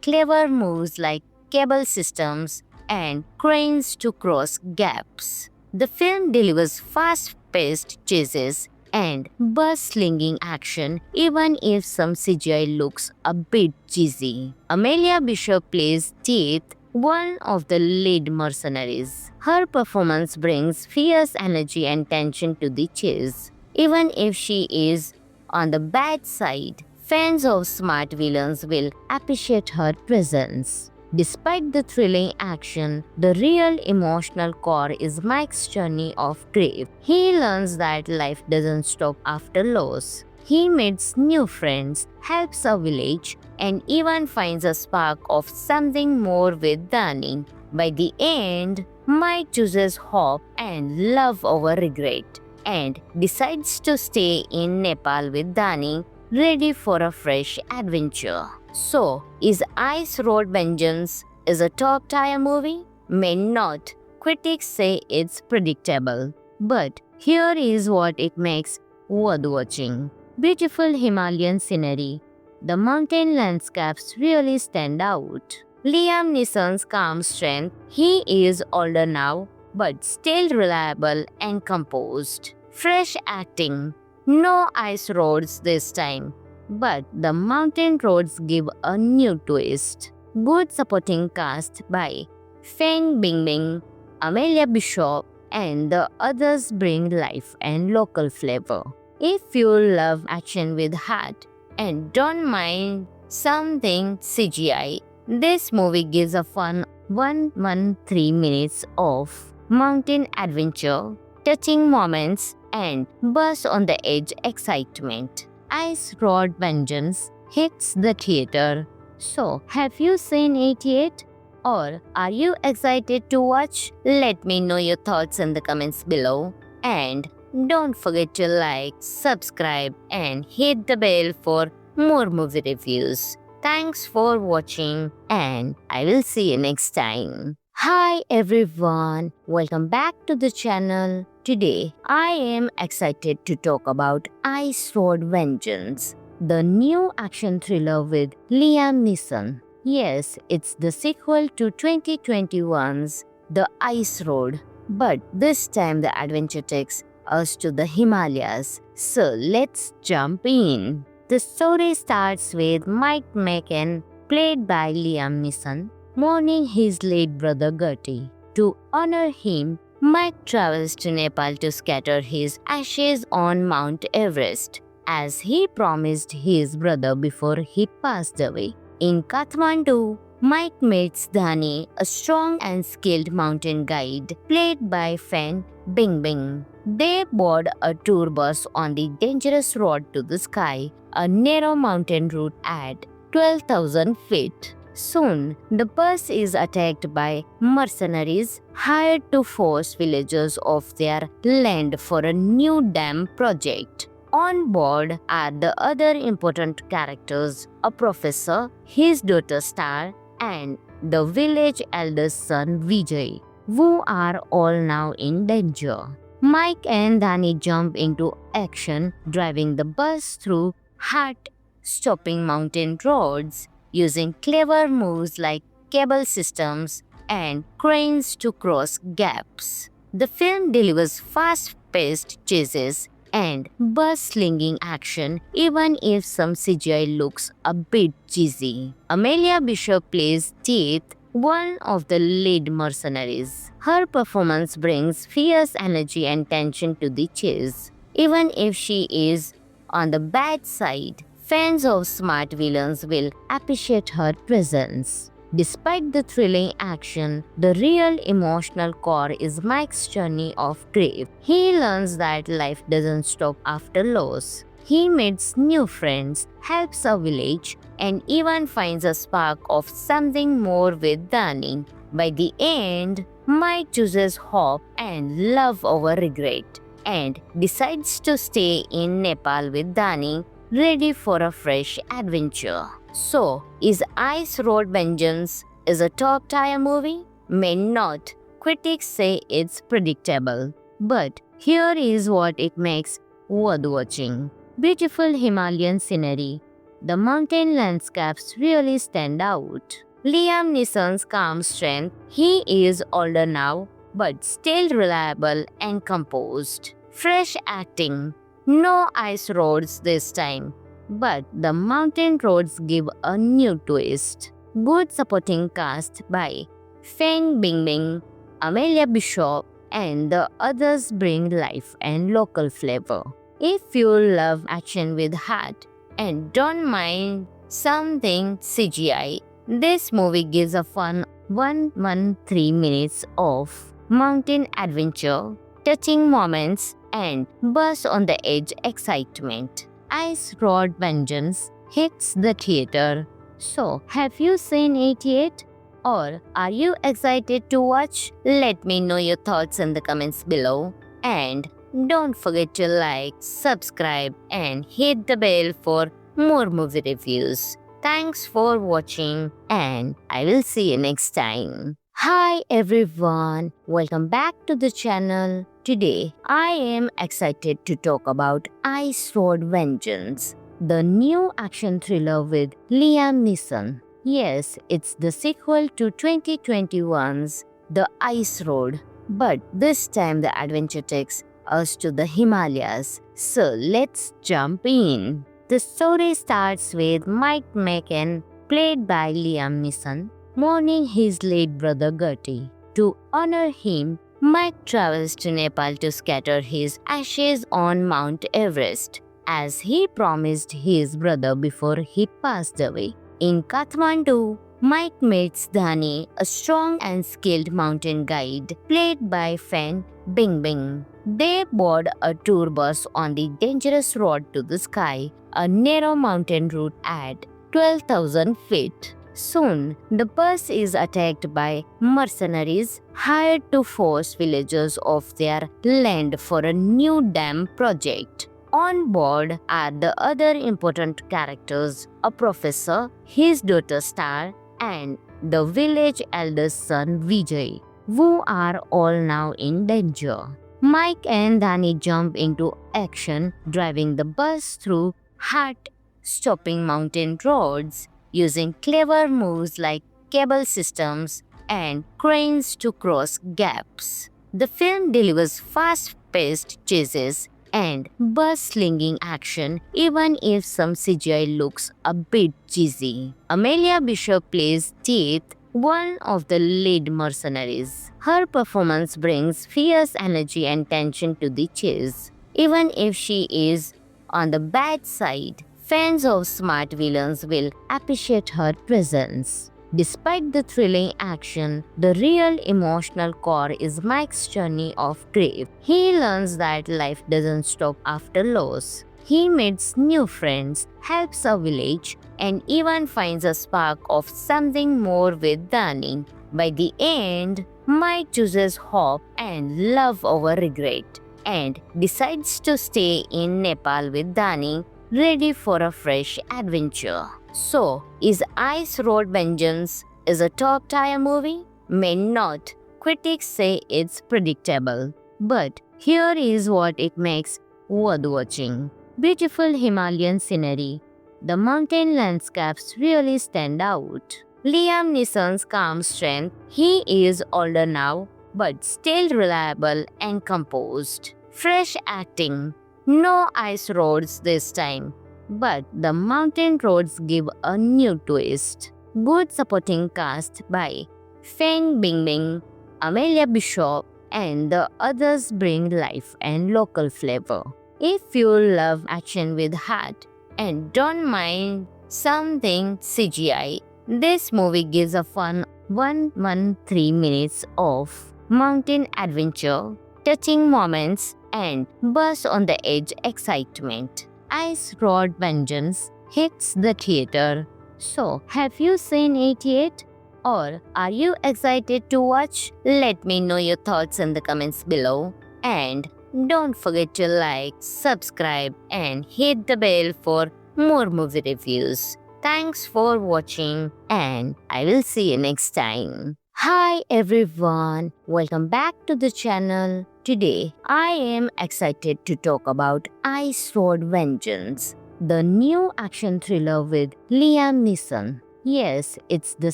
clever moves like cable systems and cranes to cross gaps. The film delivers fast-paced chases and bus-slinging action even if some CGI looks a bit cheesy. Amelia Bishop plays Teeth, one of the lead mercenaries. Her performance brings fierce energy and tension to the chase. Even if she is on the bad side, fans of smart villains will appreciate her presence. Despite the thrilling action, the real emotional core is Mike's journey of grief. He learns that life doesn't stop after loss. He meets new friends, helps a village, and even finds a spark of something more with Dani. By the end, Mike chooses hope and love over regret and decides to stay in Nepal with Dani, ready for a fresh adventure. So, is Ice Road Vengeance is a top-tier movie? May not. Critics say it's predictable. But here is what it makes worth watching. Beautiful Himalayan scenery. The mountain landscapes really stand out. Liam Neeson's calm strength. He is older now, but still reliable and composed. Fresh acting. No ice roads this time, but the mountain roads give a new twist. Good supporting cast by Feng Bingbing, Amelia Bishop, and the others bring life and local flavor. If you love action with heart and don't mind something CGI, this movie gives a fun 113 minutes of mountain adventure, touching moments, and buzz on the edge excitement. Ice Road Vengeance hits the theater. So, have you seen it yet? Or are you excited to watch? Let me know your thoughts in the comments below. And don't forget to like, subscribe, and hit the bell for more movie reviews. Thanks for watching, and I will see you next time. Hi everyone, welcome back to the channel. Today, I am excited to talk about Ice Road Vengeance, the new action thriller with Liam Neeson. Yes, it's the sequel to 2021's The Ice Road, but this time the adventure takes us to the Himalayas. So let's jump in. The story starts with Mike McCann, played by Liam Neeson, mourning his late brother Gertie. To honor him, Mike travels to Nepal to scatter his ashes on Mount Everest, as he promised his brother before he passed away. In Kathmandu, Mike meets Dhani, a strong and skilled mountain guide, played by Fan Bingbing. They board a tour bus on the dangerous road to the sky, a narrow mountain route at 12,000 feet. Soon, the bus is attacked by mercenaries hired to force villagers off their land for a new dam project. On board are the other important characters, a professor, his daughter Star, and the village elder's son Vijay, who are all now in danger. Mike and Danny jump into action, driving the bus through heart-stopping mountain roads, using clever moves like cable systems and cranes to cross gaps. The film delivers fast-paced chases and bus-slinging action even if some CGI looks a bit cheesy. Amelia Bishop plays Teeth, one of the lead mercenaries. Her performance brings fierce energy and tension to the chase. Even if she is on the bad side, fans of smart villains will appreciate her presence. Despite the thrilling action, the real emotional core is Mike's journey of grief. He learns that life doesn't stop after loss. He meets new friends, helps a village, and even finds a spark of something more with Dani. By the end, Mike chooses hope and love over regret and decides to stay in Nepal with Dani, ready for a fresh adventure. So, is Ice Road Vengeance is a top tier movie? May not. Critics say it's predictable. But here is what it makes worth watching. Beautiful Himalayan scenery. The mountain landscapes really stand out. Liam Neeson's calm strength. He is older now, but still reliable and composed. Fresh acting. No ice roads this time, but the mountain roads give a new twist. Good supporting cast by Feng Bingbing, Amelia Bishop, and the others bring life and local flavor. If you love action with heart and don't mind something CGI, this movie gives a fun 113 minutes of mountain adventure, touching moments, and buzz on the edge excitement. Ice Road Vengeance hits the theater. So, have you seen it yet? Or are you excited to watch? Let me know your thoughts in the comments below. And don't forget to like, subscribe, and hit the bell for more movie reviews. Thanks for watching, and I will see you next time. Hi everyone, welcome back to the channel. Today, I am excited to talk about Ice Road Vengeance, the new action thriller with Liam Neeson. Yes, it's the sequel to 2021's The Ice Road, but this time the adventure takes us to the Himalayas. So let's jump in. The story starts with Mike McCann, played by Liam Neeson, mourning his late brother Gertie. To honor him, Mike travels to Nepal to scatter his ashes on Mount Everest, as he promised his brother before he passed away. In Kathmandu, Mike meets Dhani, a strong and skilled mountain guide, played by Fan Bingbing. They board a tour bus on the dangerous road to the sky, a narrow mountain route at 12,000 feet. Soon, the bus is attacked by mercenaries hired to force villagers off their land for a new dam project. On board are the other important characters, a professor, his daughter Star, and the village elder's son Vijay, who are all now in danger. Mike and Danny jump into action, driving the bus through heart-stopping mountain roads, using clever moves like cable systems and cranes to cross gaps. The film delivers fast-paced chases and bus-slinging action, even if some CGI looks a bit cheesy. Amelia Bishop plays Teeth, one of the lead mercenaries. Her performance brings fierce energy and tension to the chase. Even if she is on the bad side, fans of smart villains will appreciate her presence. Despite the thrilling action, the real emotional core is Mike's journey of grief. He learns that life doesn't stop after loss. He meets new friends, helps a village, and even finds a spark of something more with Dani. By the end, Mike chooses hope and love over regret and decides to stay in Nepal with Dani, ready for a fresh adventure. So, is Ice Road Vengeance is a top tier movie? May not. Critics say it's predictable. But here is what it makes worth watching. Beautiful Himalayan scenery. The mountain landscapes really stand out. Liam Neeson's calm strength. He is older now, but still reliable and composed. Fresh acting. No ice roads this time, but the mountain roads give a new twist. Good supporting cast by Feng Bingbing, Amelia Bishop, and the others bring life and local flavor. If you love action with heart and don't mind something CGI, This movie gives a fun 113 minutes of mountain adventure, touching moments, and buzz on the edge excitement. Ice Road Vengeance hits the theater. So, have you seen it yet? Or are you excited to watch? Let me know your thoughts in the comments below. And don't forget to like, subscribe, and hit the bell for more movie reviews. Thanks for watching, and I will see you next time. Hi everyone, welcome back to the channel. Today, I am excited to talk about Ice Road Vengeance, the new action thriller with Liam Neeson. Yes, it's the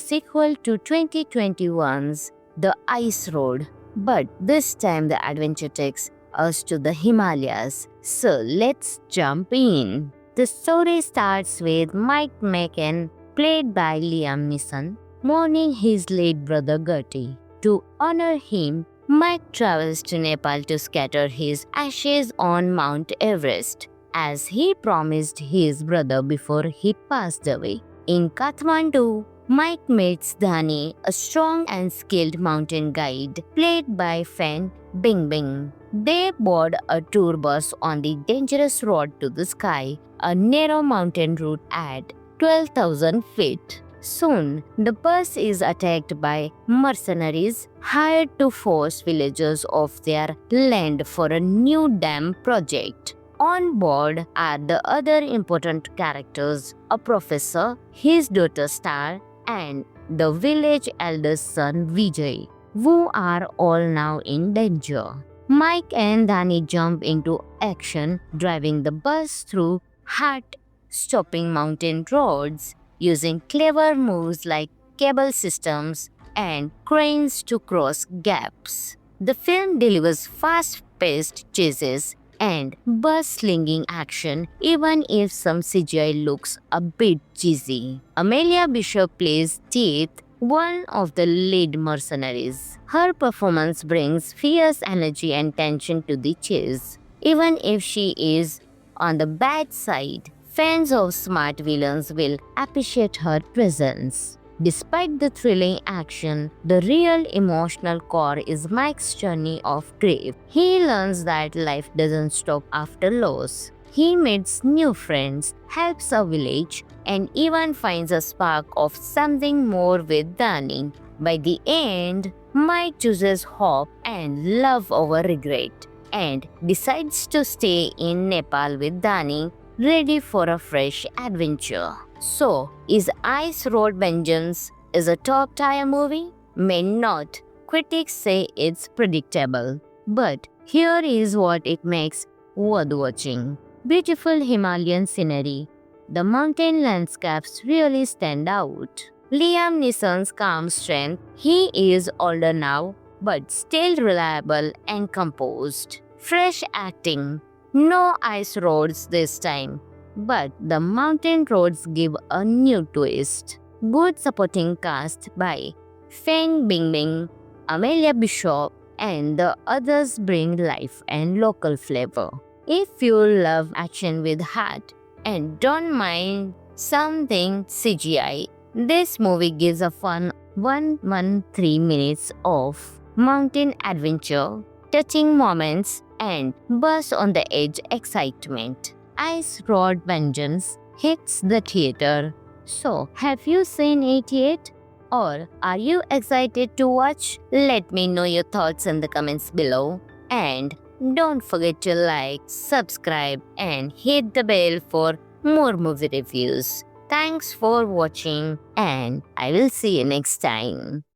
sequel to 2021's The Ice Road, but this time the adventure takes us to the Himalayas. So let's jump in. The story starts with Mike McCann, played by Liam Neeson, mourning his late brother Gertie. To honor him, Mike travels to Nepal to scatter his ashes on Mount Everest, as he promised his brother before he passed away. In Kathmandu, Mike meets Dhani, a strong and skilled mountain guide, played by Fan Bingbing. They board a tour bus on the dangerous road to the sky, a narrow mountain route at 12,000 feet. Soon, the bus is attacked by mercenaries hired to force villagers off their land for a new dam project. On board are the other important characters, a professor, his daughter Star, and the village elder's son Vijay, who are all now in danger. Mike and Dhani jump into action, driving the bus through heart-stopping mountain roads, using clever moves like cable systems and cranes to cross gaps. The film delivers fast-paced chases and bus-slinging action, even if some CGI looks a bit cheesy. Amelia Bishop plays Teeth, one of the lead mercenaries. Her performance brings fierce energy and tension to the chase. Even if she is on the bad side, fans of smart villains will appreciate her presence. Despite the thrilling action, the real emotional core is Mike's journey of grief. He learns that life doesn't stop after loss. He meets new friends, helps a village, and even finds a spark of something more with Dhani. By the end, Mike chooses hope and love over regret and decides to stay in Nepal with Dhani, ready for a fresh adventure. So, is Ice Road Vengeance is a top-tier movie? May not. Critics say it's predictable. But here is what it makes worth watching. Beautiful Himalayan scenery. The mountain landscapes really stand out. Liam Neeson's calm strength. He is older now, but still reliable and composed. Fresh acting. No ice roads this time, but the mountain roads give a new twist. Good supporting cast by Feng Bingbing, Amelia Bishop, and the others bring life and local flavor. If you love action with heart and don't mind something CGI, this movie gives a fun 113 minutes of mountain adventure, touching moments, and buzz on the edge excitement. Ice Road Vengeance hits the theater. So, have you seen it yet? Or are you excited to watch? Let me know your thoughts in the comments below. And don't forget to like, subscribe, and hit the bell for more movie reviews. Thanks for watching, and I will see you next time.